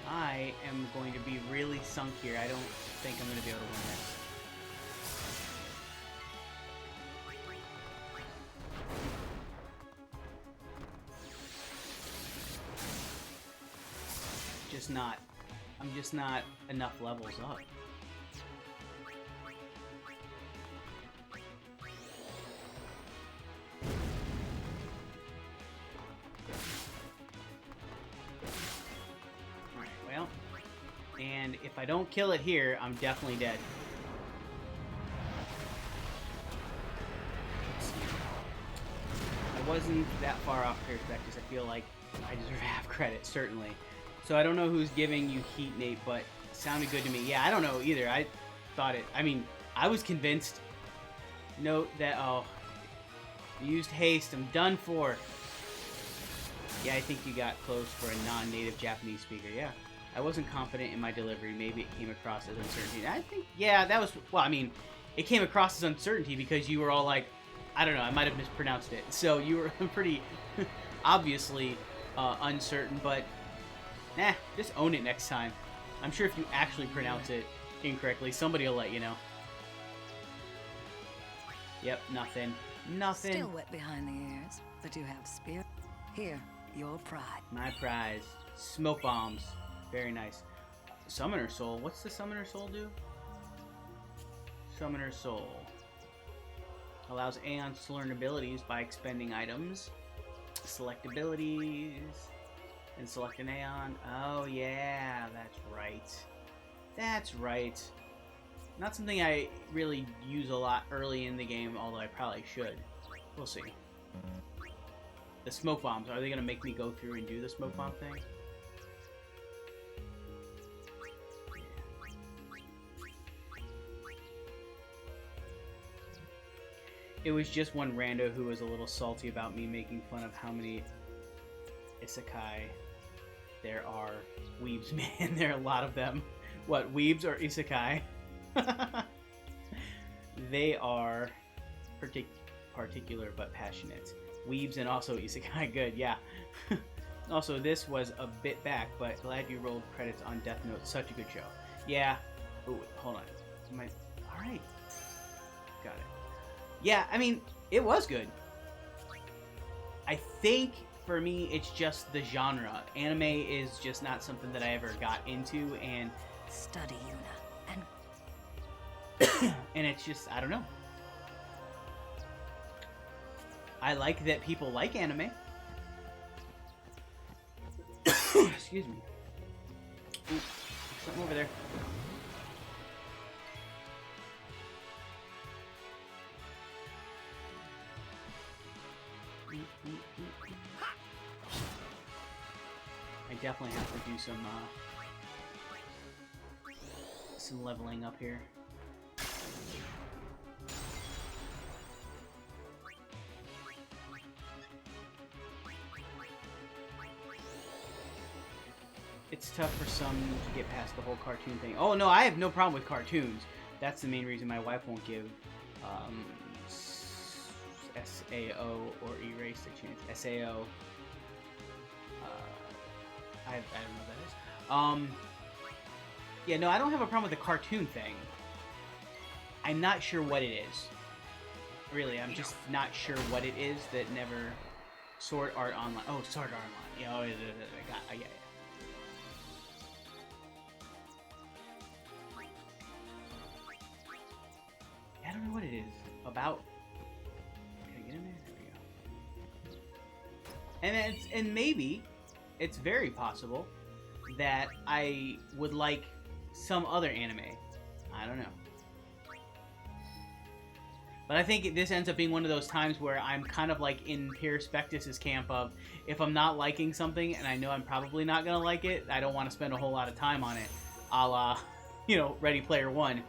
I am going to be really sunk here. I don't think I'm going to be able to win this. I'm just not enough levels up. Alright, well, and if I don't kill it here, I'm definitely dead. wasn't that far off perspective. I feel like I deserve half credit, certainly. So I don't know who's giving you heat, Nate, but it sounded good to me. Yeah, I don't know either. I thought it... I mean, I was convinced. Note that... Oh. Used haste. I'm done for. Yeah, I think you got close for a non-native Japanese speaker. Yeah. I wasn't confident in my delivery. Maybe it came across as uncertainty. I think... Yeah, that was... Well, I mean, it came across as uncertainty because you were all like... I don't know. I might have mispronounced it. So you were pretty obviously uncertain, but... Nah, just own it next time. I'm sure if you actually pronounce it incorrectly, somebody will let you know. Yep, nothing. Nothing. Still wet behind the ears, but you have spirit. Here, your prize. My prize. Smoke bombs. Very nice. Summoner Soul. What's the Summoner Soul do? Summoner Soul. Allows Aeons to learn abilities by expending items. Select abilities. And select an Aeon. Oh, yeah, that's right. That's right. Not something I really use a lot early in the game, although I probably should. We'll see. The smoke bombs. Are they going to make me go through and do the smoke bomb thing? It was just one rando who was a little salty about me making fun of how many isekai there are. Weebs, man, there are a lot of them. What, weebs or isekai? They are particular but passionate. Weebs and also isekai, good, yeah. Also, this was a bit back, but glad you rolled credits on Death Note. Such a good show. Yeah. Ooh, hold on. Alright. Got it. Yeah, I mean, it was good. I think, for me, it's just the genre. Anime is just not something that I ever got into, and... Study, Yuna, and... and it's just, I don't know. I like that people like anime. Excuse me. Ooh, something over there. I definitely have to do some leveling up here. It's tough for some to get past the whole cartoon thing. Oh no, I have no problem with cartoons. That's the main reason my wife won't give SAO or Erase a chance. SAO. I don't know what that is. Yeah, no, I don't have a problem with the cartoon thing. I'm not sure what it is. Really, I'm just not sure what it is that never... Sword Art Online. Oh, Sword Art Online. Yeah, oh, yeah. I don't know what it is about. Can I get in there? There we go. And maybe it's very possible that I would like some other anime. I don't know. But I think this ends up being one of those times where I'm kind of like in Perspectus' camp of, if I'm not liking something and I know I'm probably not going to like it, I don't want to spend a whole lot of time on it. A la, you know, Ready Player One.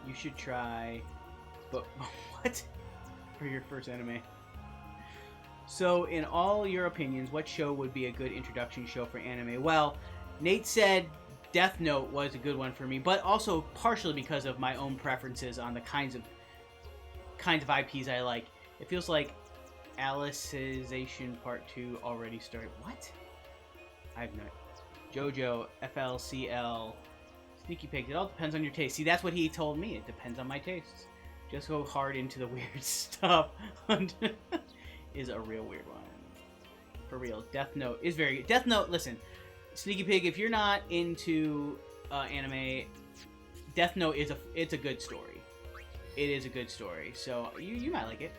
You should try... But what? For your first anime. So, in all your opinions, what show would be a good introduction show for anime? Well, Nate said Death Note was a good one for me, but also partially because of my own preferences on the kinds of IPs I like. It feels like Alicization Part 2 already started. What? I have no... JoJo, FLCL, Sneaky Pigs. It all depends on your taste. See, that's what he told me. It depends on my tastes. Just go hard into the weird stuff. Is a real weird one. For real. Death Note is very good. Death Note, listen. Sneaky Pig, if you're not into anime, Death Note is a good story. It is a good story. So, you might like it.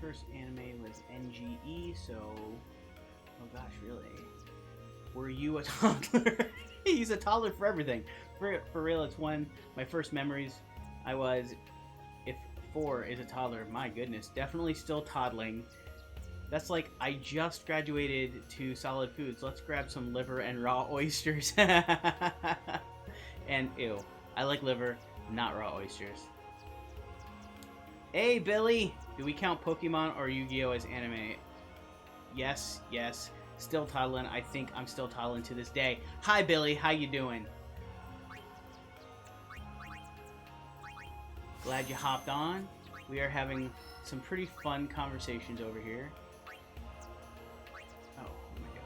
first anime was NGE, so... Oh gosh, really? Were you a toddler? He's a toddler for everything. For real, it's my first memories. I was, if 4 is a toddler, my goodness, definitely still toddling. That's like, I just graduated to solid foods. Let's grab some liver and raw oysters. And ew, I like liver, not raw oysters. Hey, Billy! Do we count Pokemon or Yu-Gi-Oh! As anime? Yes, yes. Still toddling. I think I'm still toddling to this day. Hi, Billy. How you doing? Glad you hopped on. We are having some pretty fun conversations over here. Oh my god.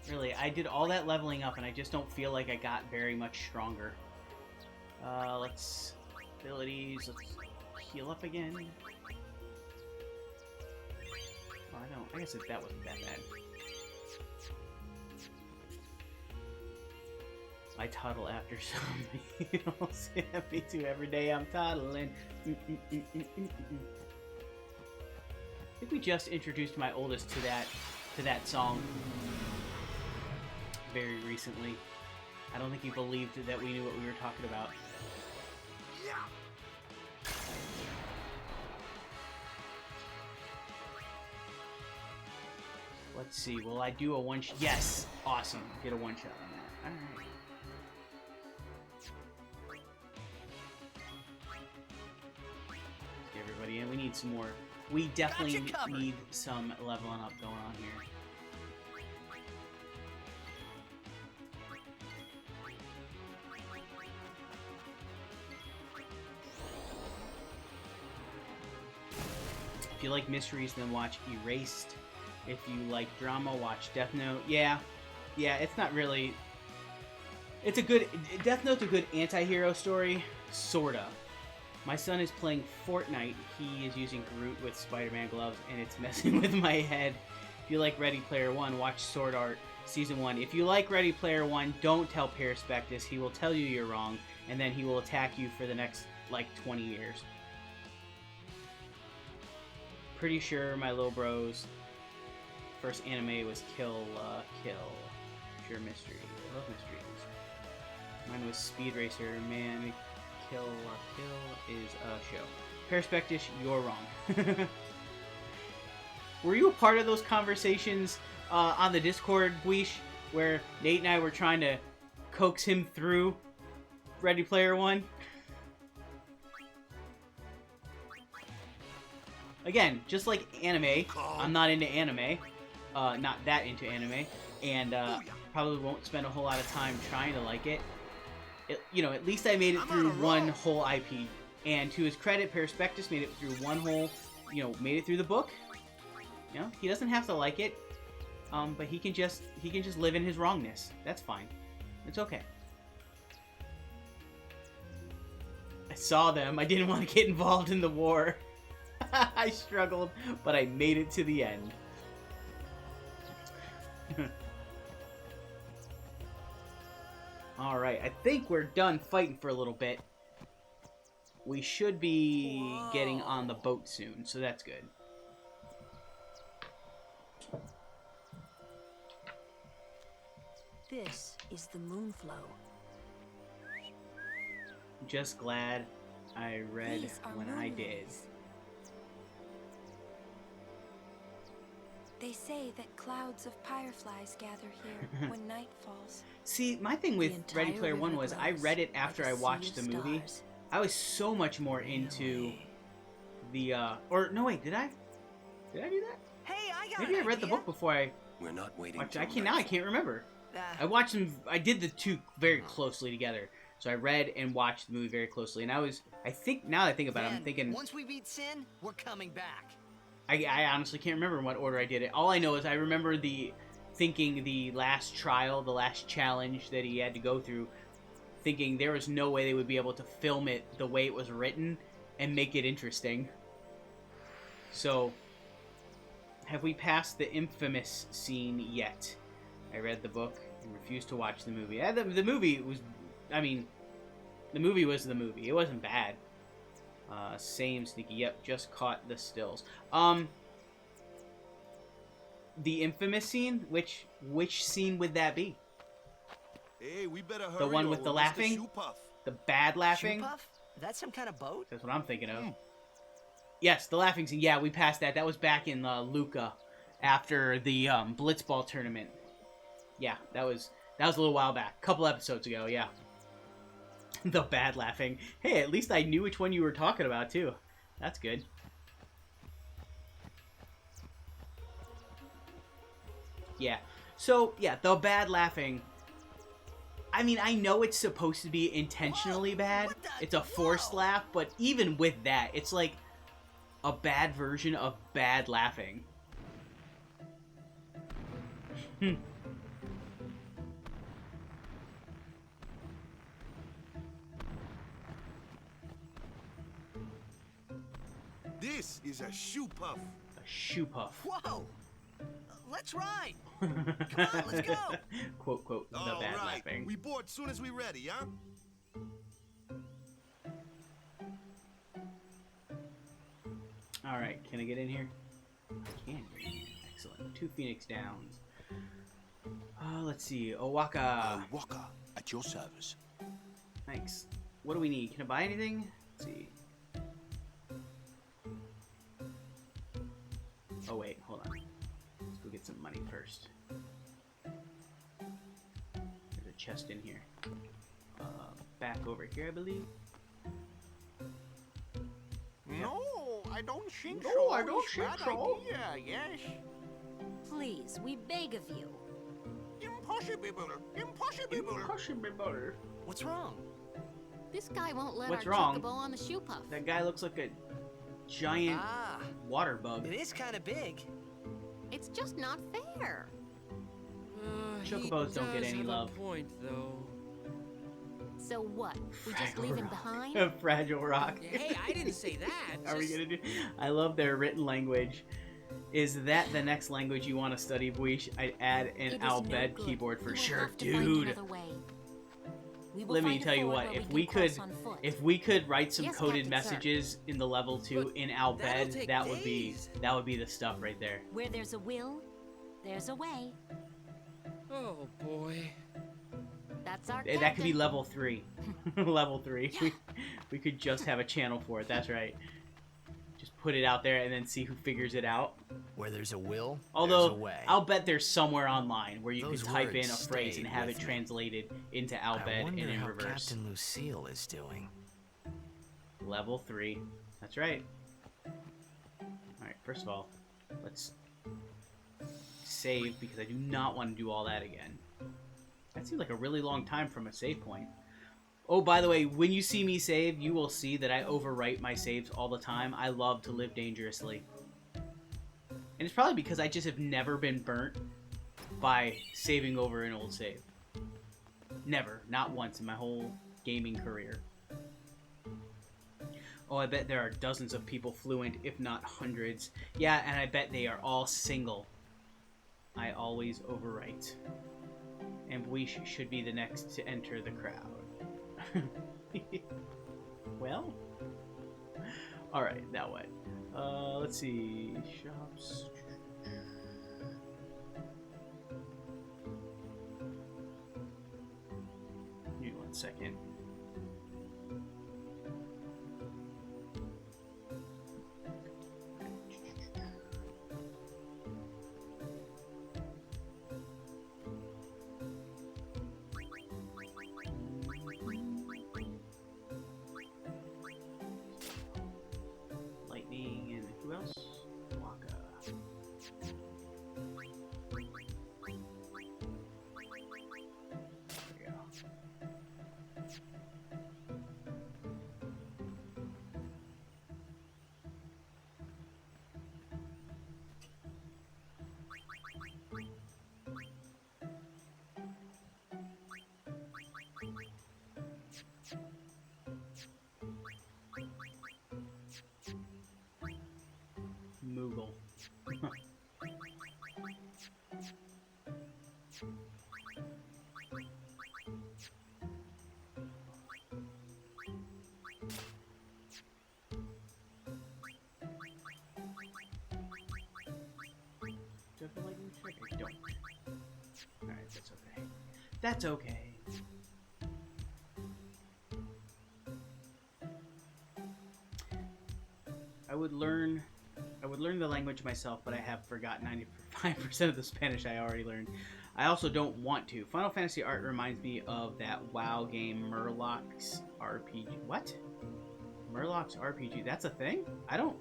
Really, I did all that leveling up and I just don't feel like I got very much stronger. Let's... Abilities, let's heal up again. Oh, I guess that wasn't that bad. I toddle after some meals. Yeah, me too, every day I'm toddling. I think we just introduced my oldest to that song very recently. I don't think he believed that we knew what we were talking about. Yeah. Let's see, will I do a one-shot? Yes! Awesome. Get a one-shot on that. Alright. Get everybody in. We need some more. We definitely need some leveling up going on here. If you like mysteries, then watch Erased. If you like drama, watch Death Note. Yeah, it's not really... It's a good... Death Note's a good anti-hero story. Sorta. My son is playing Fortnite. He is using Groot with Spider-Man gloves, and it's messing with my head. If you like Ready Player One, watch Sword Art Season 1. If you like Ready Player One, don't tell Perspectus. He will tell you you're wrong, and then he will attack you for the next, like, 20 years. Pretty sure my little bro's first anime was Kill. Pure mystery. I love mysteries. Mine was Speed Racer. Man, Kill is a show. Perspectus, you're wrong. Were you a part of those conversations on the Discord, Guish, where Nate and I were trying to coax him through Ready Player One? Again, just like anime, I'm not into anime. Not that into anime. And probably won't spend a whole lot of time trying to like it. You know, at least I made it through one whole IP. And to his credit, Perspectus made it through one whole, made it through the book. You know, he doesn't have to like it. But he can just live in his wrongness. That's fine. It's okay. I saw them. I didn't want to get involved in the war. I struggled, but I made it to the end. Alright, I think we're done fighting for a little bit. We should be getting on the boat soon, so that's good. This is the Moonflow. Just glad I read These are when I did. moonrays. They say that clouds of fireflies gather here when night falls. See, my thing with Ready Player One was I read it after I watched the movie. I was so much more into the, or, no wait, did I? Did I do that? Hey, I got Maybe I read the book before I We're not waiting. watched it. I can't remember. I Ah, watched them, I did the two very closely together. So I read and watched the movie very closely. And I think, now that I think about it, I'm thinking, once we beat Sin, we're coming back. I honestly can't remember in what order I did it. All I know is I remember thinking the last trial, the last challenge that he had to go through, thinking there was no way they would be able to film it the way it was written and make it interesting. So, Have we passed the infamous scene yet? I read the book and refused to watch the movie. The movie was... I mean, the movie was the movie. It wasn't bad. Same sneaky. Yep, just caught the stills. The infamous scene? Which scene would that be? Hey, we better hurry. The one with the laughing? Shoe-puff. The bad laughing? Shoe-puff? That's some kind of boat? That's what I'm thinking of. Yes, the laughing scene. Yeah, we passed that. That was back in Luca after the Blitzball tournament. Yeah, that was a little while back. A couple episodes ago, yeah. The bad laughing. Hey, at least I knew which one you were talking about, too. That's good. Yeah. So, yeah, the bad laughing. I mean, I know it's supposed to be intentionally bad. It's a forced laugh, but even with that, it's like a bad version of bad laughing. This is a shoe-puff. A shoe puff. Whoa! Let's ride! Come on, let's go! Quote, quote, the All bad right. laughing. We board soon as we ready, huh? Alright, can I get in here? I can get in here. Excellent. 2 Phoenix Downs. Let's see. Owaka. Walker, at your service. Thanks. What do we need? Can I buy anything? Let's see. Oh, wait. Hold on. Let's go get some money first. There's a chest in here. Back over here, I believe. No, I don't think No, so. I don't It's think bad so. idea, yes. Please, we beg of you. Impossible. Impossible. What's wrong? This guy won't let What's our wrong? chocobo on the shoe puff. That guy looks like a giant Ah, water bug. it is kind of big. It's just not fair. Chocobos don't get any love. Point, though. So what? We just Fragile leave him Rock. behind? Fragile Rock. Hey, I didn't say that. Are we gonna do? I love their written language. Is that the next language you want to study, Buish? I'd add It an is no Albed good. keyboard for We will sure, have to find dude. another way. We will Let me find a tell you ford what. where If we we can could, cross on foot. if we could write some Yes, coded Captain, sir. messages in the level 2 But in that'll Albed, take that would be days. the stuff right there. Where there's a will, there's a way. Oh, boy. That's our That could be captain. level 3. Level 3. We could just have a channel for it. That's right. Just put it out there and then see who figures it out. Where there's a will, there's a Although, way. I'll bet there's somewhere online where you Those could type in a words phrase stay and have with it me. translated into I Albed and wonder in how reverse. Captain Lucille is doing. Level 3. That's right. Alright, first of all, let's save because I do not want to do all that again. That seems like a really long time from a save point. Oh, by the way, when you see me save, you will see that I overwrite my saves all the time. I love to live dangerously. And it's probably because I just have never been burnt by saving over an old save. Never. Not once in my whole gaming career. Oh, I bet there are dozens of people fluent, if not hundreds. Yeah, and I bet they are all single. I always overwrite. And we should be the next to enter the crowd. Well? Alright, now what? Let's see. Shops. Give me 1 second. Lightning and who else? Waka. There we go. Moogle. That's okay. I would learn the language myself, but I have forgotten 95% of the Spanish I already learned. I also don't want to. Final Fantasy art reminds me of that WoW game, Murloc's RPG. What? Murloc's RPG? That's a thing? I don't...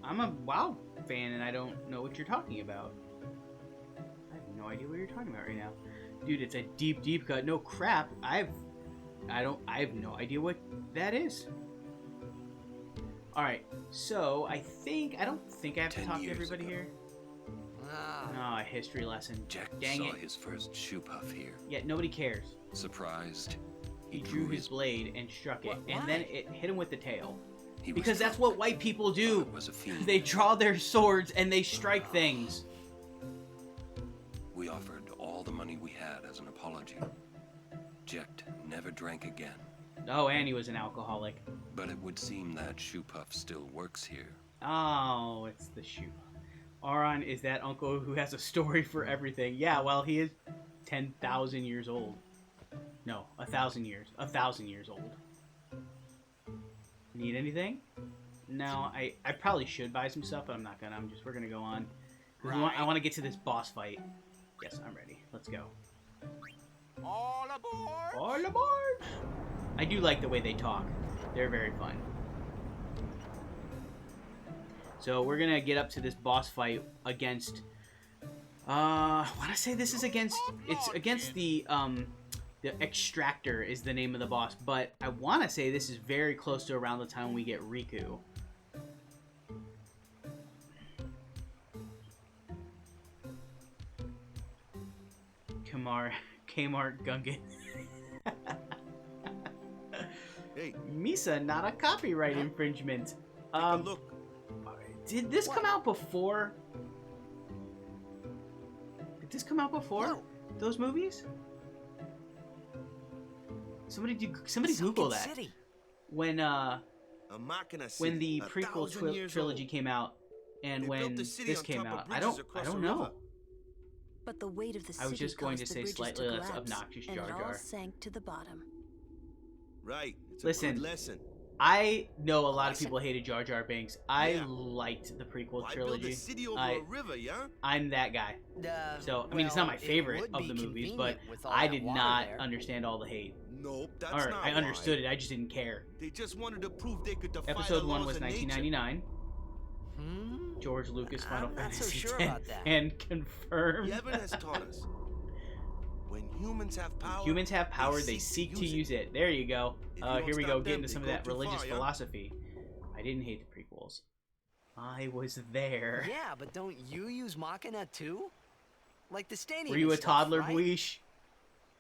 I'm a WoW fan, and I don't know what you're talking about. I have no idea what you're talking about right now. Dude, it's a deep, deep cut. No crap. I have no idea what that is. Alright, so I don't think I have to 10 talk to years everybody ago. here. Ah. Oh, a history lesson. Jack Dang saw it. his first shoe puff here. Yet nobody cares. Surprised, He drew his blade and struck it, and then it hit him with the tail. He was Because that's drunk. what white people Thought do. it was a fiend. They draw their swords and they strike things. We offered all the money we had as an apology. Jecht never drank again. Oh, and he was an alcoholic. But it would seem that shoe puff still works here. Oh, it's the shoe. Auron is that uncle who has a story for everything. Yeah, well, he is 10,000 years old. No, 1,000 years. 1,000 years old. Need anything? No, I probably should buy some stuff, but I'm not gonna. We're gonna go on. 'Cause I want to get to this boss fight. Yes, I'm ready. Let's go. All aboard! All aboard! I do like the way they talk. They're very fun. So we're gonna get up to this boss fight against. I want to say this is against. It's against the Extractor is the name of the boss, but I want to say this is very close to around the time we get Riku. Kmart Gungan. Hey, Misa, not a copyright infringement. take a look. Did this come out before? Did this come out before No. those movies? Somebody Sunken Google that. City. When A Machina City, when the 1,000 prequel years trilogy old. came out and They when built the city this on came top of out, I bridges don't across know. the river. But the weight of the I was city just going caused to the say bridges slightly to less collapse, obnoxious and Jar it all Jar. sank to the bottom. Right. It's a Listen, good lesson. I know a lot of people hated Jar Jar Binks. I Yeah. liked the prequel Why build trilogy. a city over I- a river, yeah? I'm that guy. So, I mean, it's not my favorite of the movies, but I did not understand all the hate. Nope, that's Or, not I understood why. it, I just didn't care. They just wanted to prove they could defy Episode the 1 laws was of nature. 1999. Hmm? George Lucas Final I'm not so Fantasy sure X about that. and confirmed. Yevon has taught us. When humans have power, Humans have power, they seek to use it. There you go. If you don't Here we stop go, them, getting to they some of go that too religious far, yeah? philosophy. I didn't hate the prequels. I was there. Yeah, but don't you use Machina too? Like the staining. Were you a and stuff, toddler, right? Bleesh?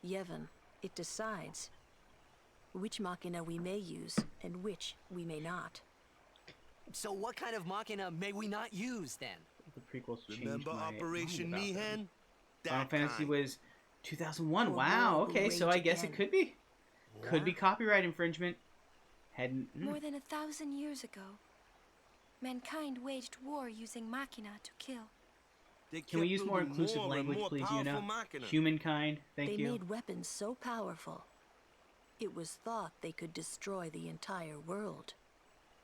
Yevon, it decides which Machina we may use and which we may not. So what kind of Machina may we not use then? The prequels changed Remember my Operation mind about them. Mihan? Final That Fantasy kind. was 2001. Or Wow. war will Okay, so rage I guess it again. could be. Could be War? copyright infringement. Hadn't. More than 1,000 years ago, mankind waged war using machina to kill. They Can we kept use more building inclusive more and language, more please, powerful Yuna? machina. Humankind. Thank They you. made weapons so powerful, it was thought they could destroy the entire world.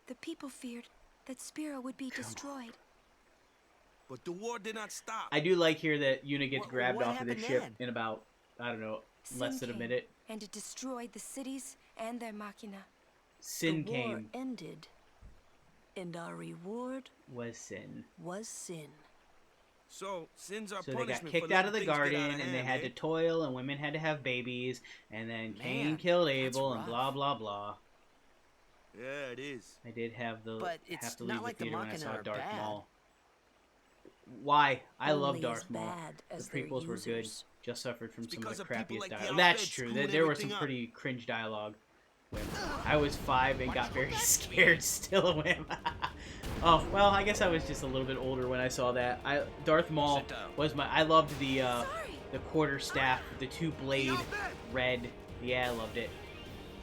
The people feared that Spira would be destroyed. But the war did not stop. I do like here that Yuna gets grabbed what off of the happened ship then? in about, I don't know, less Sin than a came, minute. and it destroyed the cities and their machina. Sin the war came. ended, and our reward Was sin. was sin. So sins are So they got punishment kicked for out of letting the things get garden, out of and they hand, had eh? to toil, and women had to have babies, and then Cain Man, killed that's Abel, and rough. blah blah blah. Yeah, it is. I did have the But it's have to not leave like the the theater when I Machina saw are Darth bad. Maul. Why? I love Only Darth as Maul. bad The as their prequels were good. users. Just suffered from It's some of because the of people crappiest like the dialogue. Alfred That's true. screwing There was some everything up. pretty cringe dialogue. When I was 5 and got very scared still of him. Oh, well, I guess I was just a little bit older when I saw that. Darth Maul Sit down. was I loved the Sorry. the quarter staff, the 2-blade red. Yeah, I loved it.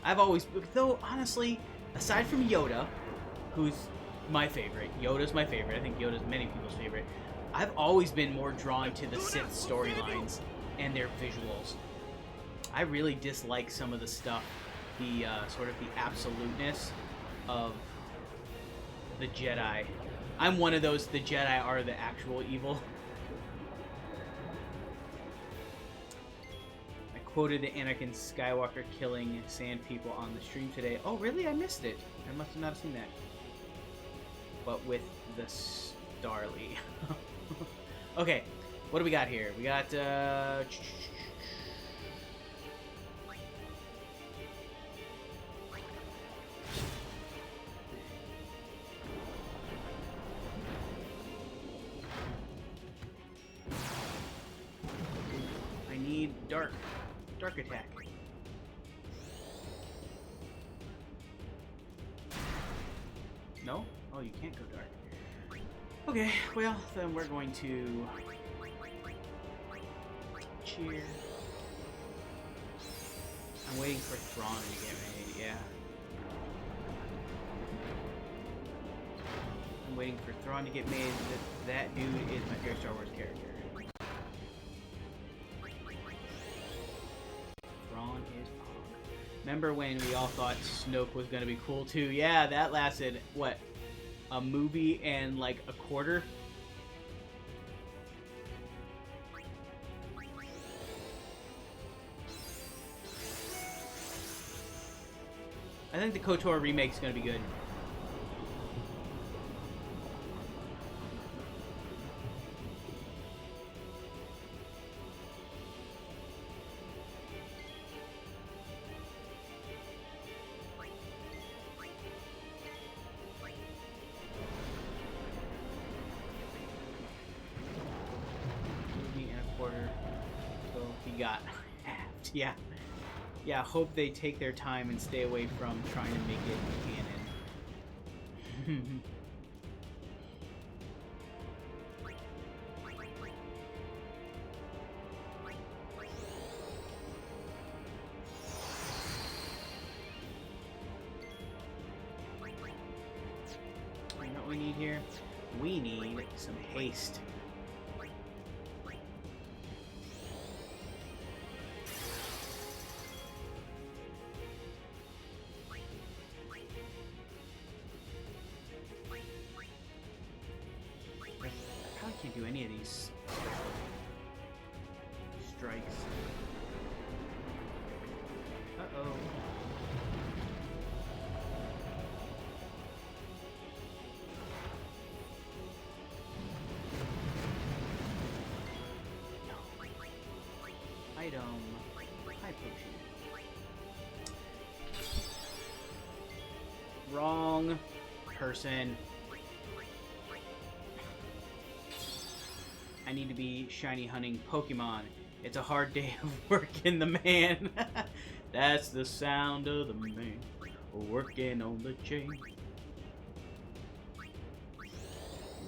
I've always, though, honestly, aside from Yoda, who's my favorite, Yoda's my favorite. I think Yoda's many people's favorite. I've always been more drawn to the Sith storylines and their visuals. I really dislike some of the stuff, the sort of the absoluteness of the Jedi. I'm one of those, the Jedi are the actual evil. I quoted the Anakin Skywalker killing sand people on the stream today. Oh, really? I missed it. I must have not seen that. But with the Starly. Okay, what do we got here? We got, I need dark attack. No? Oh, you can't go dark. Okay, well, then we're going to cheer. I'm waiting for Thrawn to get made, yeah. I'm waiting for Thrawn to get made. That dude is my favorite Star Wars character. Thrawn is Pog. Remember when we all thought Snoke was gonna be cool too? Yeah, that lasted, what, a movie and like a quarter? I think the KOTOR remake is going to be good. Movie and a quarter. So he got halved. Yeah. Yeah, hope they take their time and stay away from trying to make it canon. You know what we need here? We need some haste. Can't do any of these strikes. Uh-oh. Item. High potion. Wrong person. I need to be shiny hunting Pokemon. It's a hard day of working the man. That's the sound of the man working on the chain.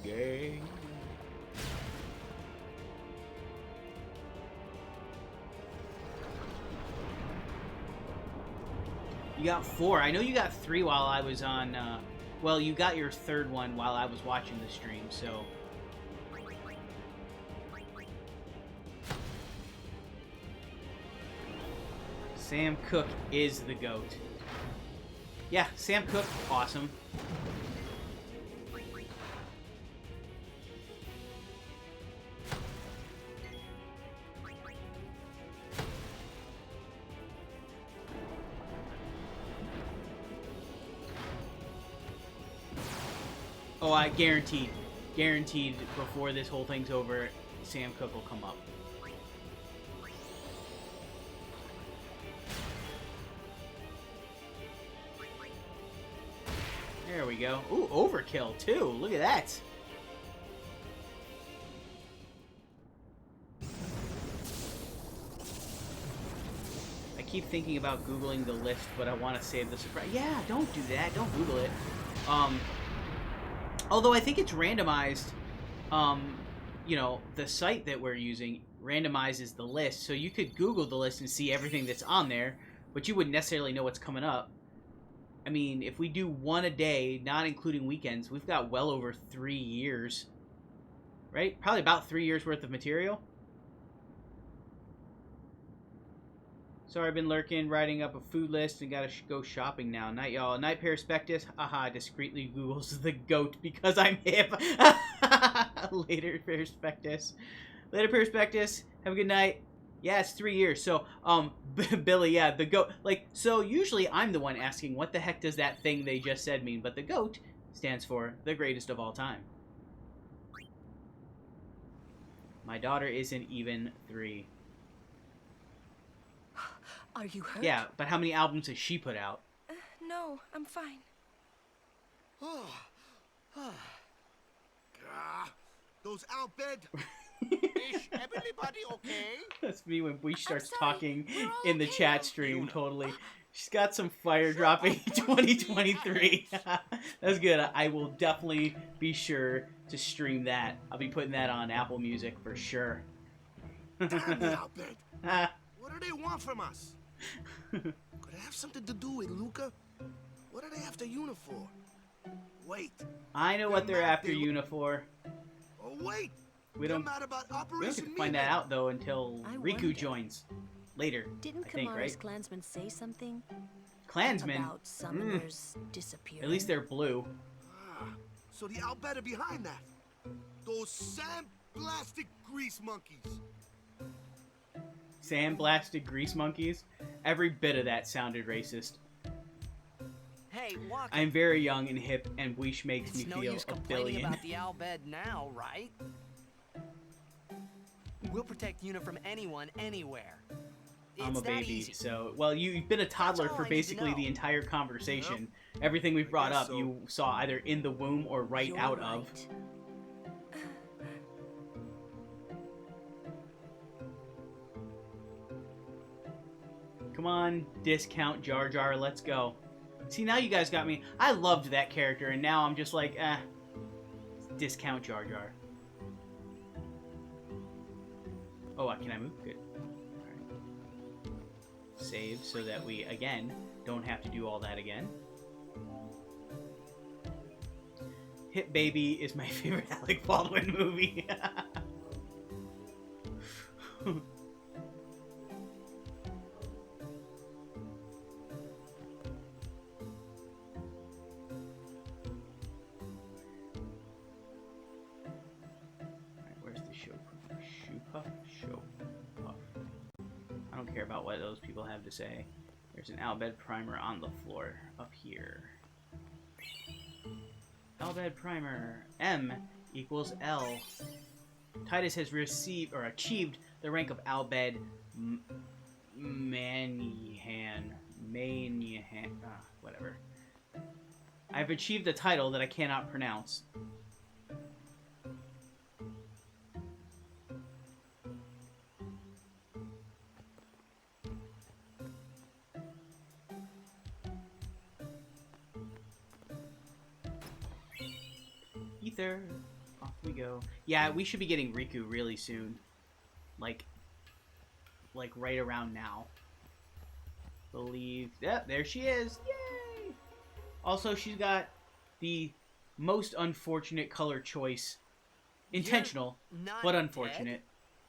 Gang. You got 4. I know you got 3 while I was on, well, you got your 3rd one while I was watching the stream, so... Sam Cooke is the GOAT. Yeah, Sam Cooke, awesome. Oh, I guaranteed before this whole thing's over, Sam Cooke will come up. There we go. Ooh, overkill too. Look at that. I keep thinking about Googling the list, but I want to save the surprise. Yeah, don't do that. Don't Google it. Although I think it's randomized. You know, the site that we're using randomizes the list, so you could Google the list and see everything that's on there, but you wouldn't necessarily know what's coming up. I mean, if we do one a day, not including weekends, we've got well over 3 years right? Probably about 3 years worth of material. Sorry, I've been lurking, writing up a food list, and gotta go shopping now. Night, y'all. Night Perispectus. Haha, discreetly Googles the goat because I'm hip. Later, Perispectus. Later, Perispectus. Have a good night. Yeah, it's 3 years. So, Billy, yeah, the goat. Like, so usually I'm the one asking, what the heck does that thing they just said mean? But the goat stands for the greatest of all time. My daughter isn't even 3. Are you hurt? Yeah, but how many albums has she put out? No, I'm fine. Those out bed. Is everybody okay? That's me when Bleach starts sorry, talking we're all in the okay chat now. stream, totally. She's got some fire dropping 2023. That's good. I will definitely be sure to stream that. I'll be putting that on Apple Music for sure. Damn the out bed. What do they want from us? Could it have something to do with Luca? What are they after Una for? Wait. I know what they're after Una for. Oh, wait. We don't They're mad about we don't Operation get to find that Meathead. out though until I Riku wonder. joins later. Didn't I think, Kamara's right? clansmen say something Klansmen. about summoners disappearing? At least they're blue. So the out bed are behind that. Those sand-blasted grease monkeys. Sandblasted grease monkeys. Every bit of that sounded racist. Hey, Waka. I'm very young and hip, and Bleach makes It's me no feel use a complaining billion. about the owl bed now, right? We'll protect Una from anyone, anywhere. I'm It's a that baby, easy. so... Well, you've been a toddler all for I need to basically know. the entire conversation. Everything we've brought guess up, so. you saw either in the womb or right You're out of. right. Come on, discount Jar Jar, let's go. See, now you guys got me. I loved that character, and now I'm just like, discount Jar Jar. Oh, can I move? Good. Alright. Save so that we, again, don't have to do all that again. Hit Baby is my favorite Alec Baldwin movie. Show puff. I don't care about what those people have to say. There's an Albed primer on the floor up here. Albed primer. M equals L. Titus has received or achieved the rank of Albed Manihan. Whatever. I've achieved a title that I cannot pronounce. Ether. Off we go. Yeah, we should be getting Riku really soon. Like right around now. Believe. Yep, there she is. Yay! Also, she's got the most unfortunate color choice. Intentional, not but dead? unfortunate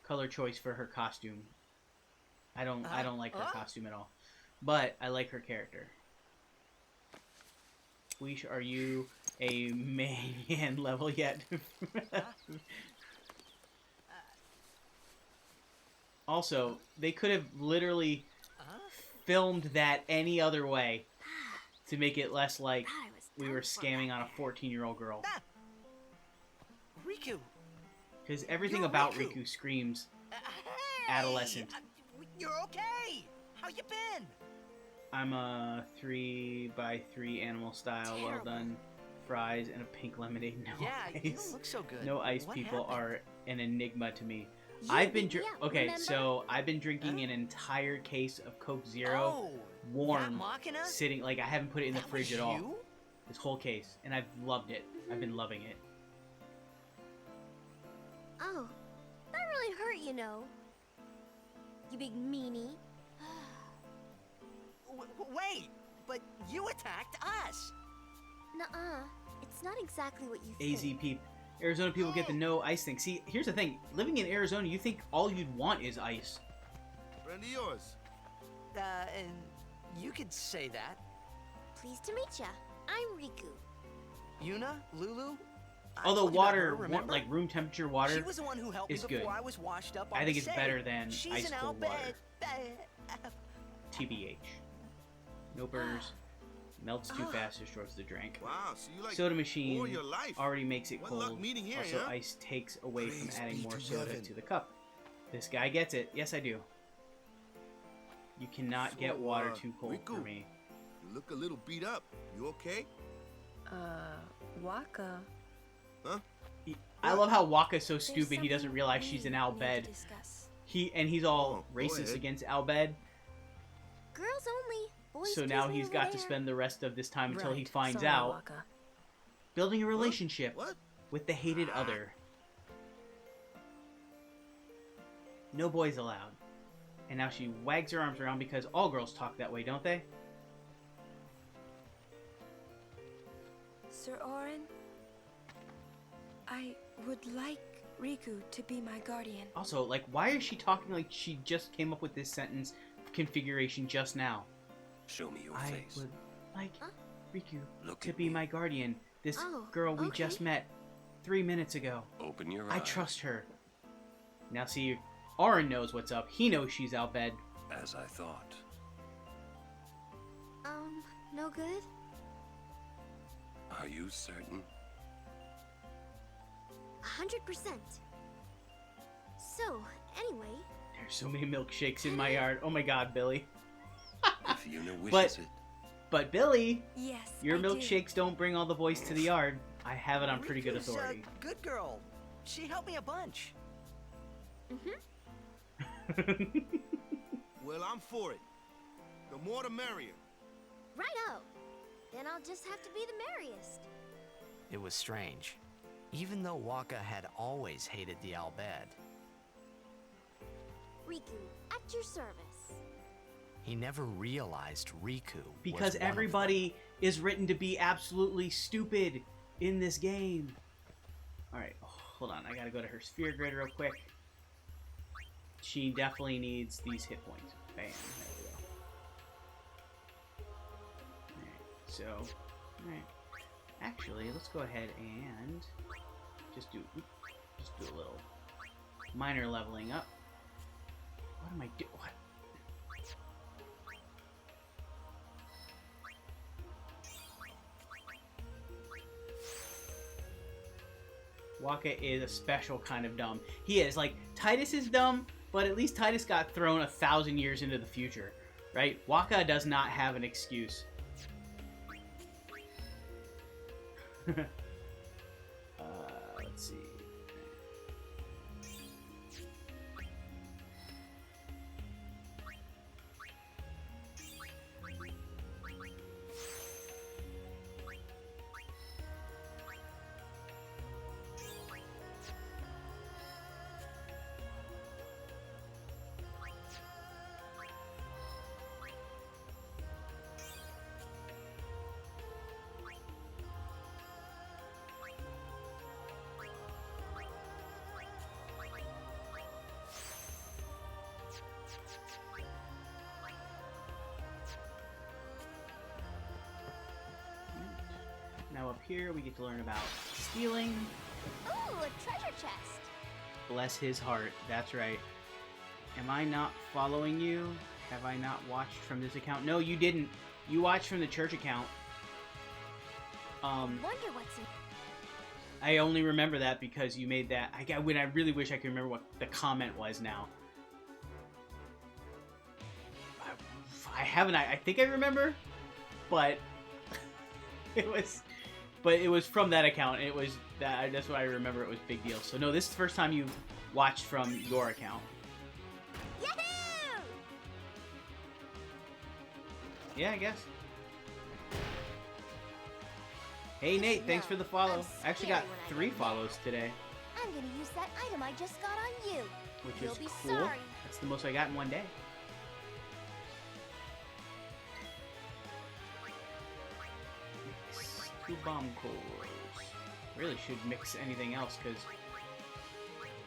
color choice for her costume. I don't like her costume at all. But I like her character. Are you a man level yet? Also, they could have literally filmed that any other way to make it less like we were scamming on a 14-year-old girl. Riku. Because everything You're about Riku. Riku screams Hey, adolescent. You're okay. How you been? I'm a 3x3 animal style, well Terrible. done. Fries and a pink lemonade, no Yeah, you ice. don't look so good. No ice What people happened? are an enigma to me. You I've been beat me up, okay, remember? so I've been drinking an entire case of Coke Zero, Oh, warm, that Machina? sitting like I haven't put it in the That fridge was at all. you? This whole case, and I've loved it. I've been loving it. Oh, that really hurt, you know. You big meanie. Wait, but you attacked us. Nuh-uh. It's not exactly what you think. AZ peep. Arizona people get the no ice thing. See, here's the thing. Living in Arizona, you think all you'd want is ice. Friend of yours. And you could say that. Pleased to meet ya. I'm Riku. Yuna, Lulu. I Although told you about water, her, remember? like room temperature water, She was the one who helped me is before good. I was washed up on I think the it's set. better than She's ice an cold outbed. water. TBH. No burrs. Melts too fast, destroys the drink. Wow, so you like Soda machine all your life. already makes it What cold. luck meeting here, Also, huh? ice takes away from Praise adding be more to soda heaven. to the cup. This guy gets it. Yes, I do. You cannot get water too cold for Riku, me. you look a little beat up. You okay? Waka. Huh? I love how Waka's so There's stupid he doesn't something realize she's an we Al need Bhed. to discuss. He's all Oh, go racist ahead. against Al Bhed. Girls only. Boys So now Disney he's over got to there. spend the rest of this time until he Right. finds Sorry, out Waka. building a relationship What? with the hated other. No boys allowed. And now she wags her arms around because all girls talk that way, don't they? Sir Orin, I would like Riku to be my guardian. Also, like, why is she talking like she just came up with this sentence configuration just now? Show me your I face. would like Huh? Riku Look to at be me. my guardian. This Oh, girl we okay. just met 3 minutes ago. Open your I eyes. trust her. Now see, Auron knows what's up. He knows she's Al Bhed. As I thought. No good? Are you certain? 100%. So, anyway, There's so many milkshakes in my yard. Oh my god, Billy. If Yuna wishes But- it. But Billy, Yes, your I do. milkshakes don't bring all the boys to the yard. I have it on pretty good Riku's authority. a good girl. She helped me a bunch. Well, I'm for it. The more the merrier. righto. Then I'll just have to be the merriest. It was strange. Even though Waka had always hated the Al Bhed, Riku, at your service. he never realized Riku was Because one of everybody is written to be absolutely stupid in this game. Alright, hold on. I gotta go to her sphere grid real quick. She definitely needs these hit points. Bam. There we go. Alright, so... Alright. Actually, let's go ahead and... Just do a little minor leveling up. What am I doing? What? Waka is a special kind of dumb. He is. Like, Titus is dumb, but at least Titus got thrown 1,000 years into the future, right? Waka does not have an excuse. Let's see. Now up here, we get to learn about stealing. Ooh, a treasure chest. Bless his heart. That's right. Am I not following you? Have I not watched from this account? No, you didn't. You watched from the church account. Wonder what's in. I only remember that because you made that. I really wish I could remember what the comment was now. I haven't. I think I remember, but it was from that account. It was that. That's what I remember. It was a big deal. So no, this is the first time you've watched from your account. Yahoo! Yeah, I guess. Hey Nate, thanks for the follow. I actually got 3 follows today, I'm gonna use that item I just got on you. which You'll is be cool. sorry. That's the most I got in one day. Nice. 2 bomb cores. Really should mix anything else, because...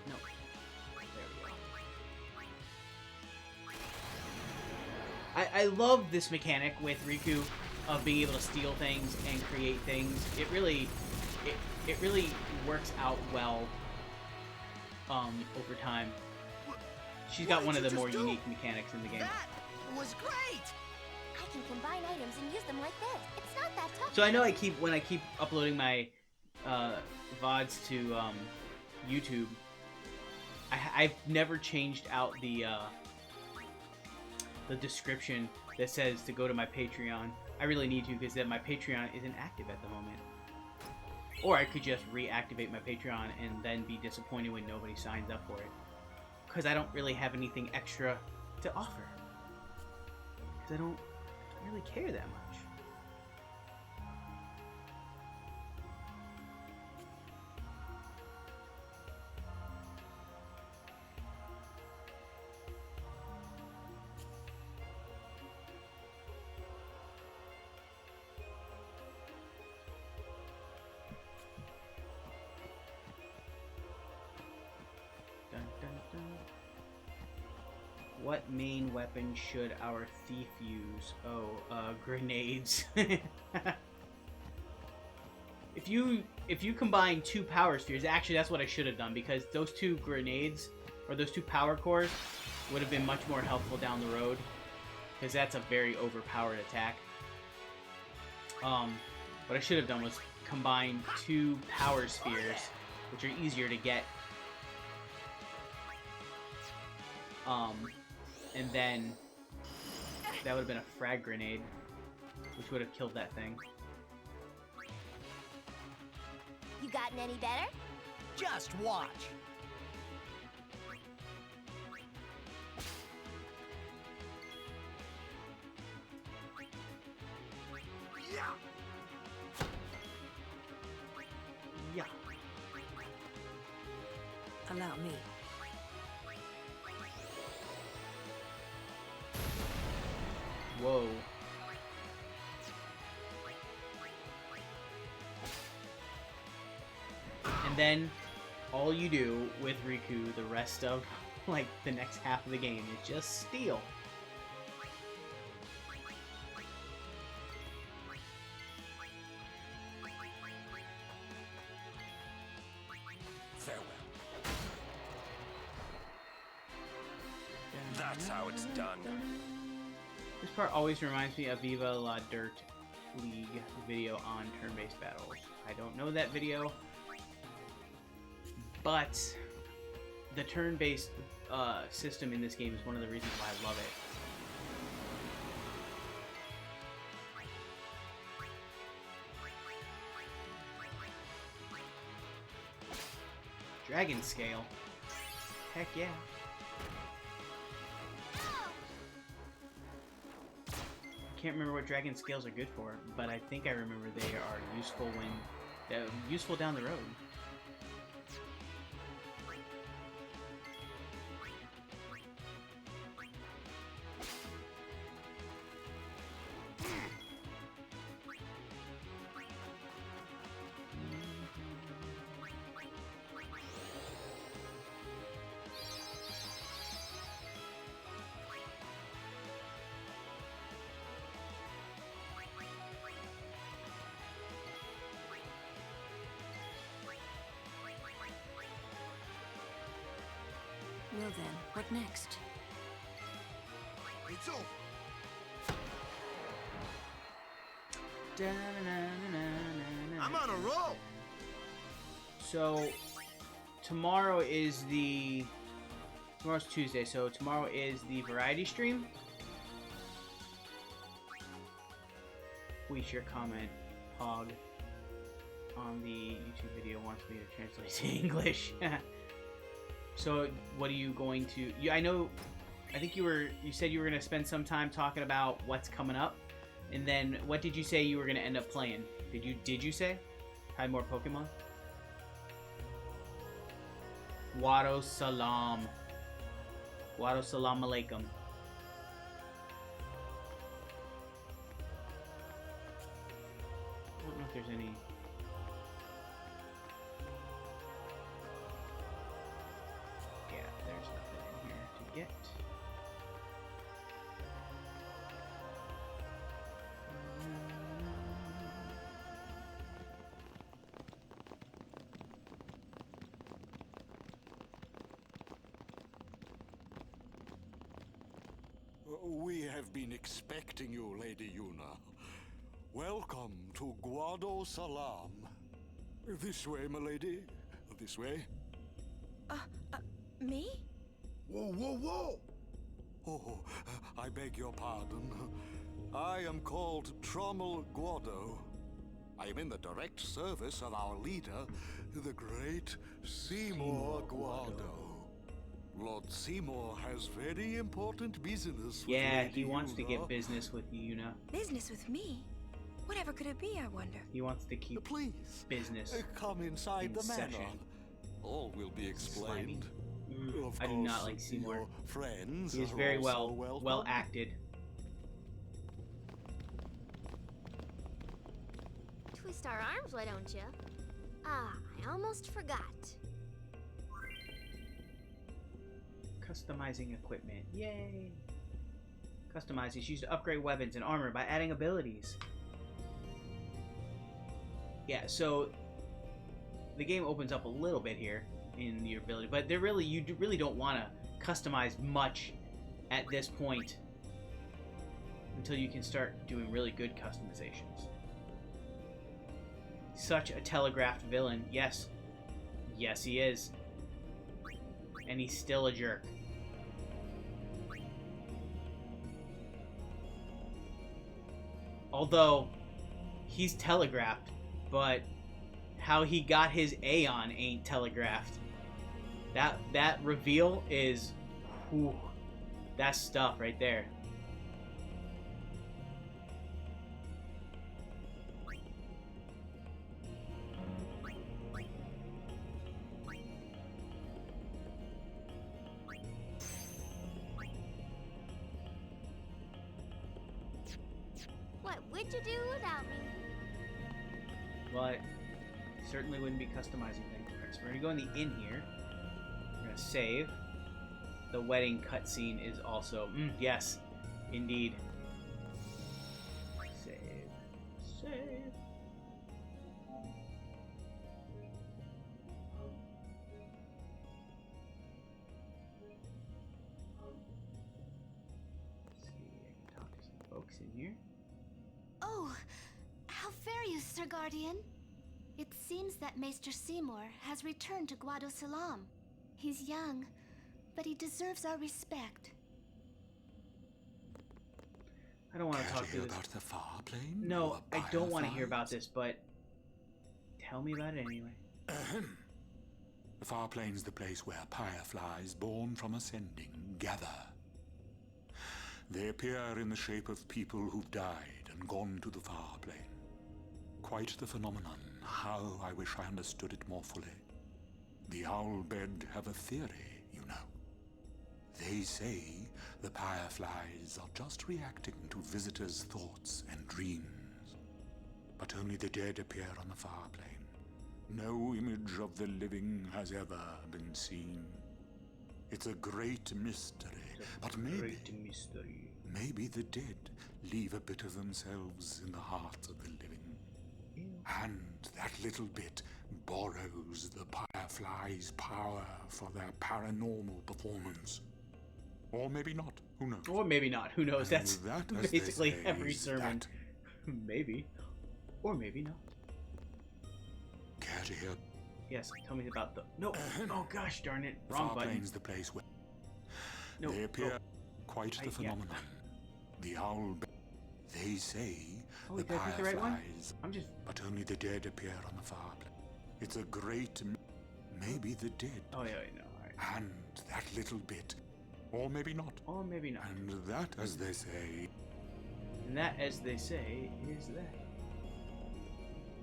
No. There we go. I love this mechanic with Riku of being able to steal things and create things. It really works out well over time. She's got one of the more unique mechanics in the game. That was great! I can combine items and use them like this. It's not that tough. So I know when I keep uploading my VODs to YouTube, I've never changed out the description that says to go to my Patreon. I really need to, because my Patreon isn't active at the moment. Or I could just reactivate my Patreon and then be disappointed when nobody signs up for it. Because I don't really have anything extra to offer. Because I don't really care that much. Dun, dun, dun. What main weapon should our thief use? Oh, grenades. If you combine 2 power spheres, actually that's what I should have done, because those 2 grenades, or those 2 power cores, would have been much more helpful down the road, because that's a very overpowered attack. What I should have done was combine 2 power spheres, which are easier to get. And then that would have been a frag grenade, which would have killed that thing. You gotten any better? Just watch. Yeah. Yeah. Allow me. Whoa. And then all you do with Riku the rest of like the next half of the game is just steal. Farewell. That's how it's done. This part always reminds me of Viva La Dirt League video on turn-based battles. I don't know that video, but the turn-based system in this game is one of the reasons why I love it. Dragon Scale. Heck yeah. I can't remember what dragon scales are good for, but I think I remember they are useful useful down the road. Well then, what next? It's over. I'm on a roll. So tomorrow's Tuesday, so tomorrow is the variety stream. Please your comment, Pog, on the YouTube video wants me to translate to English. So what are you going to... I think you said you were going to spend some time talking about what's coming up. And then what did you say you were going to end up playing? Did you say? Try more Pokemon? Wado Salam. Wado Salam Alaikum. I don't know if there's any... We have been expecting you, Lady Yuna. Welcome to Guado Salam. This way, my lady. This way. Me? Whoa, whoa, whoa! Oh, I beg your pardon. I am called Trommel Guado. I am in the direct service of our leader, the great Seymour Guado. Lord Seymour has very important business with Yeah, Lady he wants to Yuna. get business with you, Yuna. Business with me? Whatever could it be, I wonder? He wants to keep Please, business. come inside in the manor. session. All will be explained. Of I do not course, like Seymour. your friends He is are very also well welcome. acted. Twist our arms, why don't you? Ah, I almost forgot. Customizing equipment. Yay! Customize is used to upgrade weapons and armor by adding abilities. Yeah, so the game opens up a little bit here in your ability, but you really don't want to customize much at this point until you can start doing really good customizations. Such a telegraphed villain. Yes. Yes, he is. And he's still a jerk. Although, he's telegraphed, but how he got his Aeon ain't telegraphed. That reveal is... whew, that's stuff right there. What would you do without me? But certainly wouldn't be customizing things. Alright, so we're gonna go in the inn here. We're gonna save. The wedding cutscene is also yes, indeed. Save. Save. Let's see, I can talk to some folks in here. Oh, how fare you, Sir Guardian? It seems that Maester Seymour has returned to Guado Salam. He's young, but he deserves our respect. I don't want to talk to this. about the far plane? No, I don't want to hear Fireflies? about this, but tell me about it anyway. Ahem. The far plane's the place where fireflies born from ascending gather. They appear in the shape of people who've died and gone to the far plane. Quite the phenomenon. How I wish I understood it more fully. The Owlbed have a theory, you know. They say the fireflies are just reacting to visitors' thoughts and dreams. But only the dead appear on the far plane. No image of the living has ever been seen. It's a great mystery, but maybe the dead leave a bit of themselves in the hearts of the living. And that little bit borrows the fireflies' power for their paranormal performance. Or maybe not, who knows? Or maybe not, who knows? And That's that, as they basically say, every is sermon. that. Maybe. Or maybe not. Care to hear? Yes, tell me about the... No! Oh gosh darn it. Wrong Far button. plane's the place where No, they appear oh. quite the phenomenon. The owl... They say Oh, the did I pick the right one? fireflies... I'm just... But only the dead appear on the far plane. It's a great... Maybe the dead. Oh yeah, no, alright. And that little bit. Or maybe not. Or maybe not. And that, as they say... And that, as they say, is that.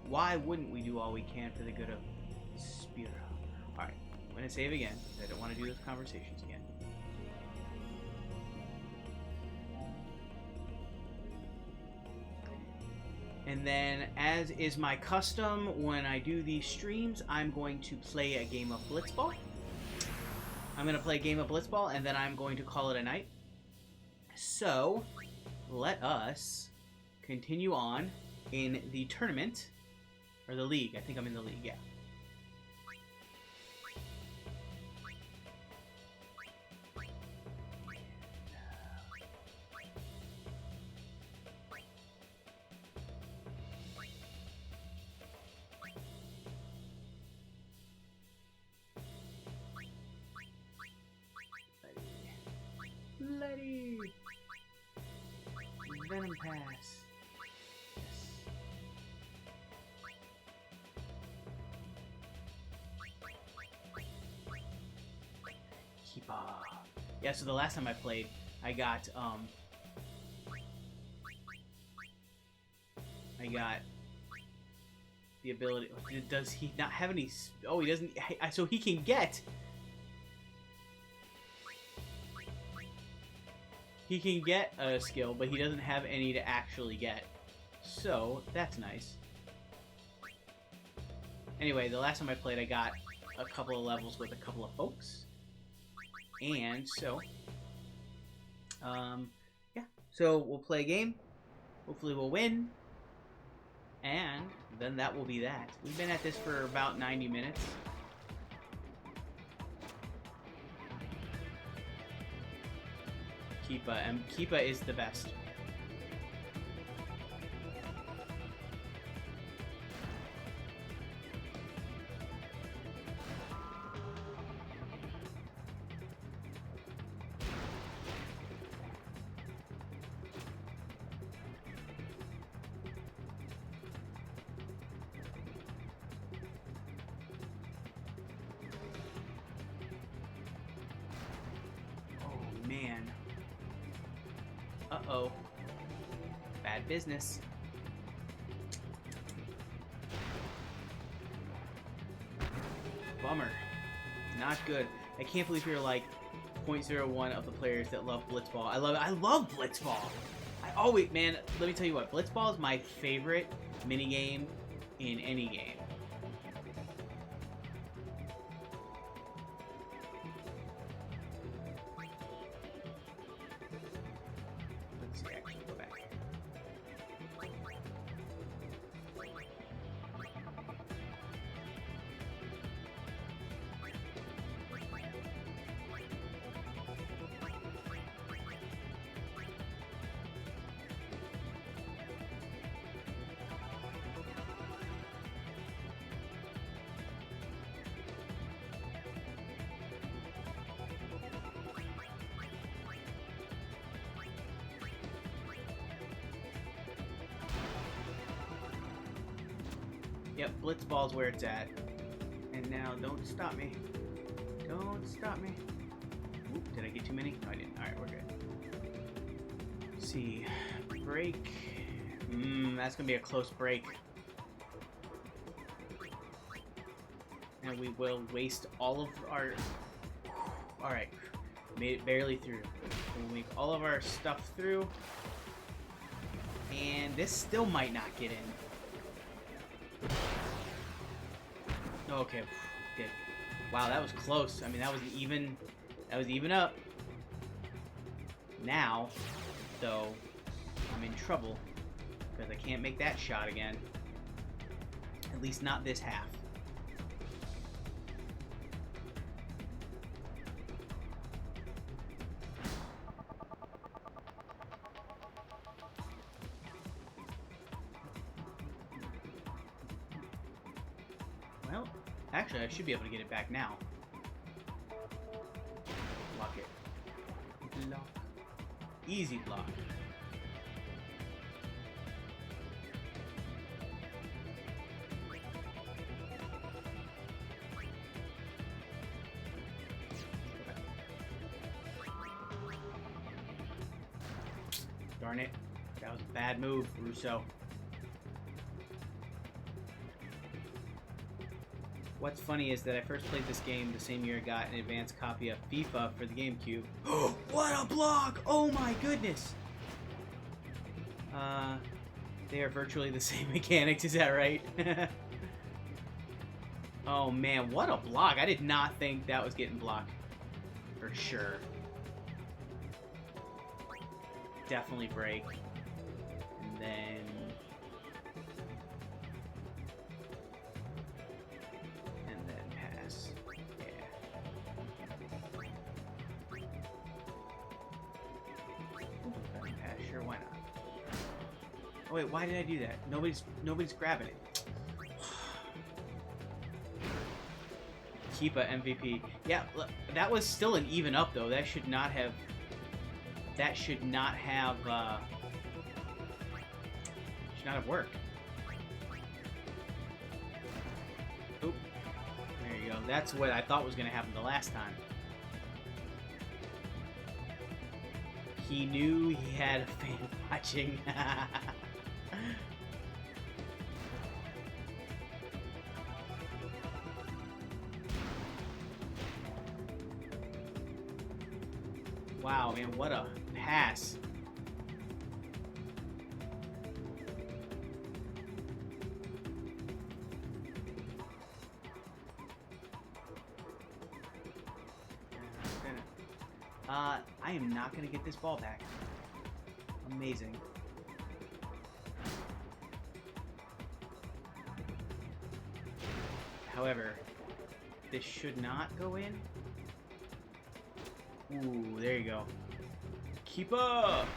Why wouldn't we do all we can for the good of Spira? Alright, I'm gonna save again, because I don't want to do those conversations again. And then, as is my custom, when I do these streams, I'm going to play a game of Blitzball. I'm going to play a game of Blitzball, and then I'm going to call it a night. So, let us continue on in the tournament, or the league. I think I'm in the league, yeah. buddy! Venom Pass. Keepa. Yeah, so the last time I played, I got the ability. Does he not have any? Oh, he doesn't. So he can get. He can get a skill, but he doesn't have any to actually get. So that's nice. Anyway, the last time I played, I got a couple of levels with a couple of folks, and so, yeah. So we'll play a game. Hopefully, we'll win. And then that will be that. We've been at this for about 90 minutes. Keepa is the best. Man. Uh-oh. Bad business. Bummer. Not good. I can't believe you're like 0.01 of the players that love Blitzball. I love Blitzball. I always, man, let me tell you what, Blitzball is my favorite minigame in any game. Yep, Blitzball's where it's at. And now, don't stop me. Don't stop me. Oop, did I get too many? No, I didn't. Alright, we're good. Let's see. Break. That's gonna be a close break. And we will waste all of our... Alright. Made it barely through. We'll make all of our stuff through. And this still might not get in. Okay, good. Wow, that was close. I mean, that was even up. Now, though, I'm in trouble because I can't make that shot again. At least not this half. Well, actually, I should be able to get it back now. Block it. Block. Easy block. Darn it. That was a bad move, Russo. What's funny is that I first played this game the same year I got an advanced copy of FIFA for the GameCube. What a block! Oh my goodness! They are virtually the same mechanics, is that right? Oh man, what a block! I did not think that was getting blocked. For sure. Definitely break. And then... Sure, why not? Oh wait, why did I do that? Nobody's grabbing it. Keepa MVP. Yeah, look, that was still an even up though. That should not have that should not have worked. Oop. There you go. That's what I thought was going to happen the last time. He knew he had a fan watching. Wow, man, what a pass. I am not going to get this ball back. Amazing. However, this should not go in. Ooh, there you go. Keep up!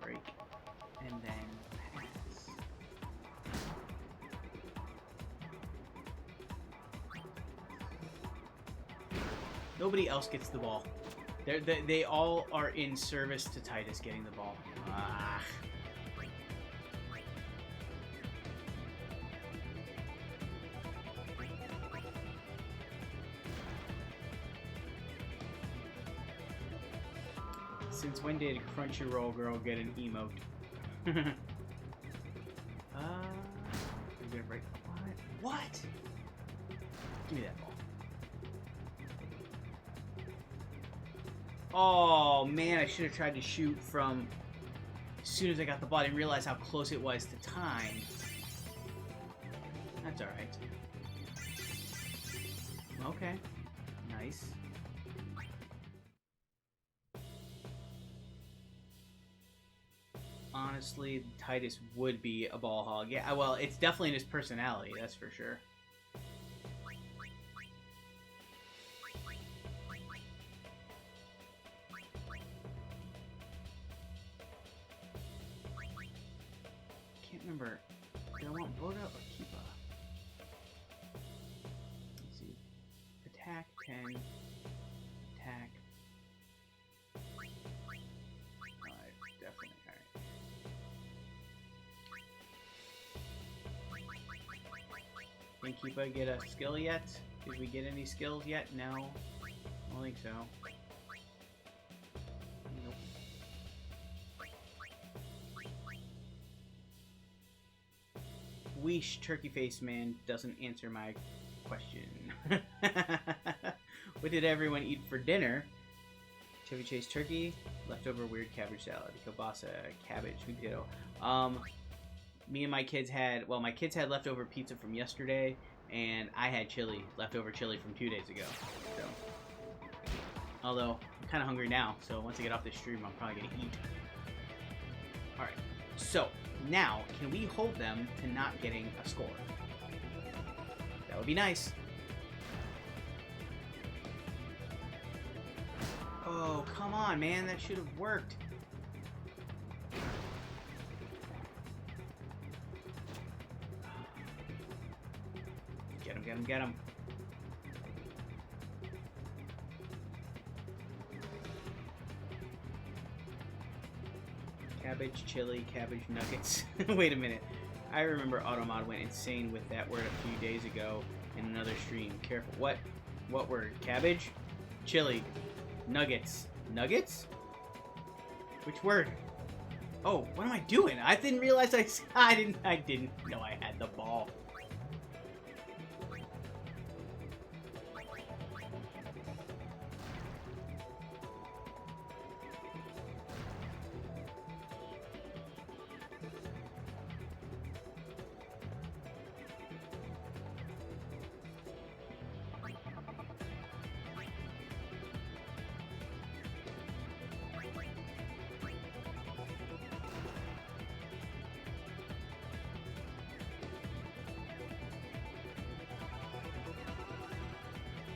Break. And then pass. Nobody else gets the ball. They all are in service to Titus getting the ball. Ah. Since when did Crunchyroll Girl get an emote? You're gonna break what? Give me that ball. Oh man, I should have tried to shoot from as soon as I got the ball. I didn't realize how close it was to time. That's alright. Okay. Nice. Honestly, Titus would be a ball hog. Yeah, well, it's definitely in his personality, that's for sure. Can't remember. Do I want Boda or Kipa? Let's see. Attack 10. Attack. Definitely. Alright. Can Kipa get a skill yet? Did we get any skills yet? No. I don't think so. Nope. Weesh, turkey face man doesn't answer my question. What did everyone eat for dinner? Chevy Chase turkey, leftover weird cabbage salad, kielbasa, cabbage, sweet potato. Me and my kids had, well, my kids had leftover pizza from yesterday, and I had chili, leftover chili from 2 days ago. So, although I'm kind of hungry now, so once I get off this stream, I'm probably gonna eat. All right. So now, can we hold them to not getting a score? That would be nice. Oh, come on, man. That should have worked. Get him, get him, get him. Cabbage, chili, cabbage nuggets. Wait a minute. I remember Automod went insane with that word a few days ago in another stream. Careful. What? What word? Cabbage? Chili. Nuggets. Nuggets? Which word? Oh, what am I doing? I didn't realize I didn't know I had the ball.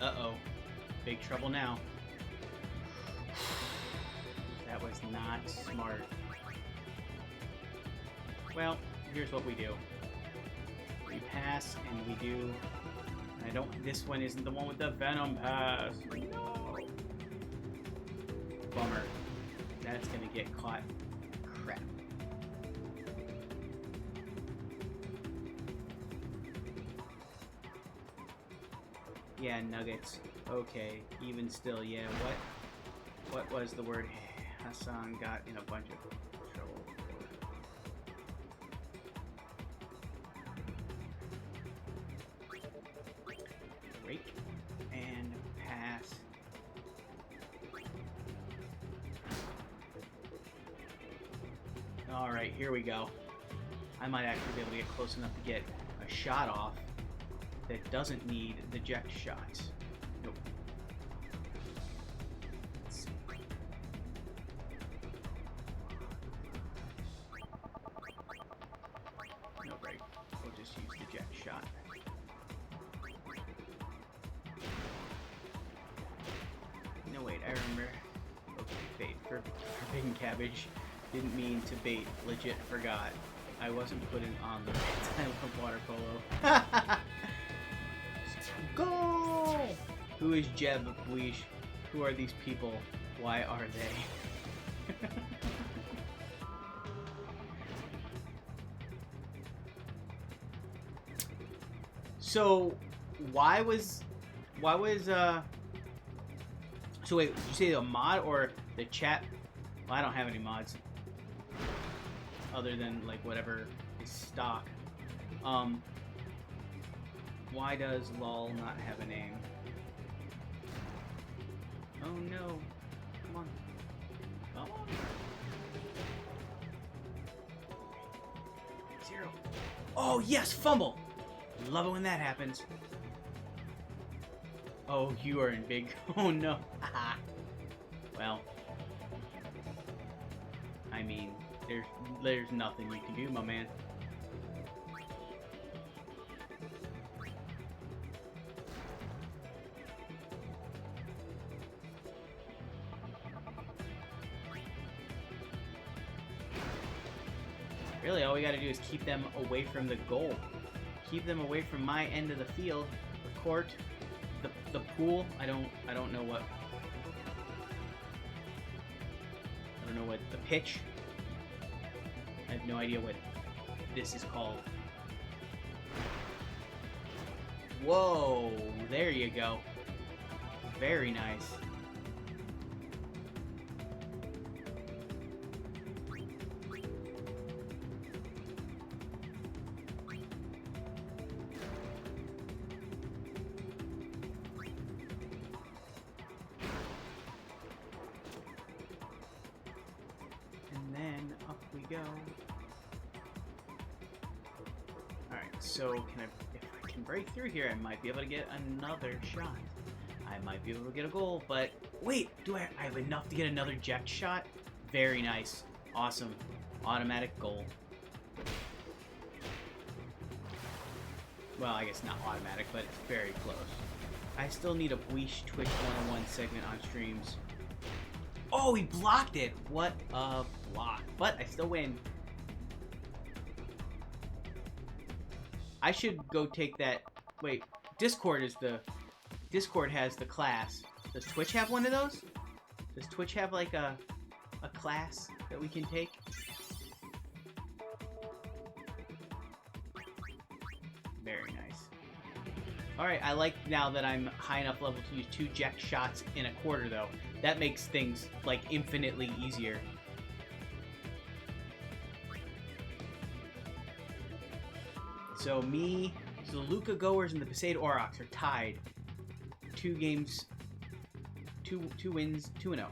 Uh-oh. Big trouble now. That was not smart. Well, here's what we do. We pass, and we do... I don't... This one isn't the one with the Venom pass. No! Bummer. That's gonna get caught. Crap. Yeah, nuggets. Okay, even still, yeah, what was the word Hassan got in a bunch of trouble for? Break and pass. Alright, here we go. I might actually be able to get close enough to get a shot off that doesn't need the eject shots. Nope. Let's see. No, right. We'll just use the eject shot. No, wait, I remember. Okay, bait. Forbidden cabbage. Didn't mean to bait. Legit forgot. I wasn't putting on the bait. I love water polo. Go! Who is Jeb Buish? Who are these people? Why are they? So, why was so wait, did you say a mod or the chat? Well, I don't have any mods. Other than, like, whatever is stock. Why does LOL not have a name? Oh no. Come on. Come on. 0. Oh yes, fumble! Love it when that happens. Oh, you are in big... Oh no. Well. I mean, there's nothing you can do, my man. Really, all we gotta do is keep them away from the goal. Keep them away from my end of the field, the court, the pool. I don't know what. I don't know what the pitch. I have no idea what this is called. Whoa! There you go. Very nice. So if I can break through here, I might be able to get another shot. I might be able to get a goal, but wait, do I have enough to get another eject shot? Very nice. Awesome. Automatic goal. Well, I guess not automatic, but it's very close. I still need a Buish Twitch 101 segment on streams. Oh, he blocked it! What a block. But I still win. I should go take that. Wait, Discord has the class. Does Twitch have one of those? Does Twitch have like a class that we can take? Very nice. Alright, I like now that I'm high enough level to use 2 eject shots in a quarter though. That makes things like infinitely easier. So the Luca Goers and the Besaid Aurochs are tied. 2 games, 2 wins, 2-0.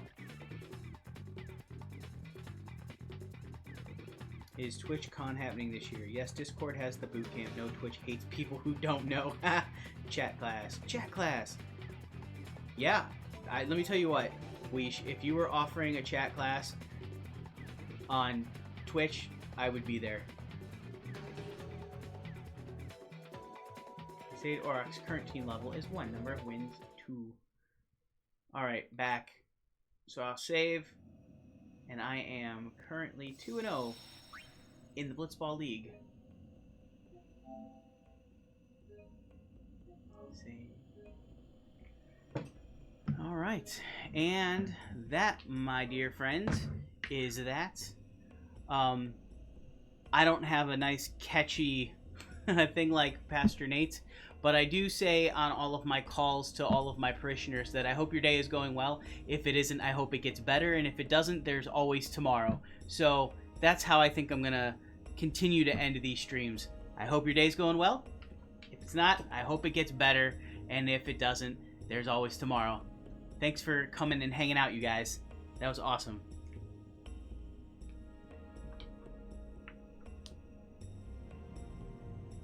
Is TwitchCon happening this year? Yes, Discord has the boot camp. No, Twitch hates people who don't know. Chat class. Chat class. Yeah. Let me tell you what, Weesh, if you were offering a chat class on Twitch, I would be there. Besaid Aurochs' current team level is 1. Number of wins, 2. Alright, back. So I'll save. And I am currently 2-0 in the Blitzball League. Let's see. Alright. And that, my dear friends, is that. I don't have a nice catchy thing like Pastor Nate's, but I do say on all of my calls to all of my parishioners that I hope your day is going well. If it isn't, I hope it gets better, and if it doesn't, there's always tomorrow. So that's how I think I'm gonna continue to end these streams. I hope your day's going well. If it's not, I hope it gets better, and if it doesn't, there's always tomorrow. Thanks for coming and hanging out, you guys. That was awesome.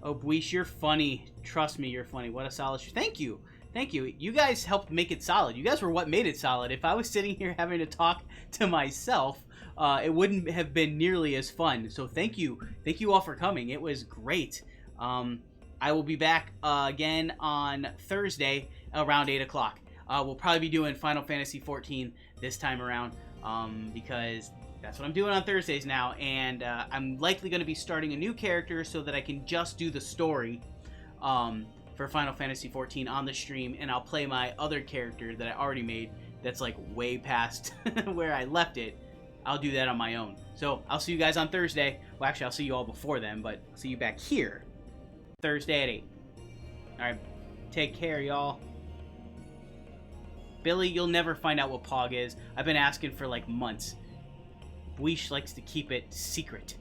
Oh, Buish, you're funny. Trust me, you're funny. What a solid show. Thank you. Thank you. You guys helped make it solid. You guys were what made it solid. If I was sitting here having to talk to myself, it wouldn't have been nearly as fun. So thank you. Thank you all for coming. It was great. I will be back again on Thursday around 8 o'clock. We'll probably be doing Final Fantasy XIV this time around because that's what I'm doing on Thursdays now, and I'm likely going to be starting a new character so that I can just do the story for Final Fantasy XIV on the stream, and I'll play my other character that I already made that's like way past where I left it. I'll do that on my own. So I'll see you guys on Thursday. Well, actually, I'll see you all before then, but I'll see you back here Thursday at 8. All right, take care, y'all. Billy, you'll never find out what Pog is. I've been asking for like months. Buish likes to keep it secret.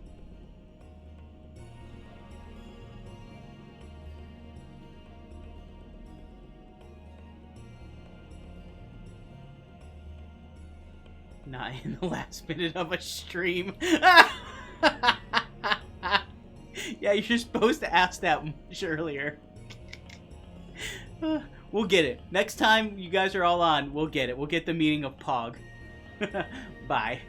Not in the last minute of a stream. Yeah, you're supposed to ask that much earlier. We'll get it. Next time you guys are all on, we'll get it. We'll get the meaning of Pog. Bye.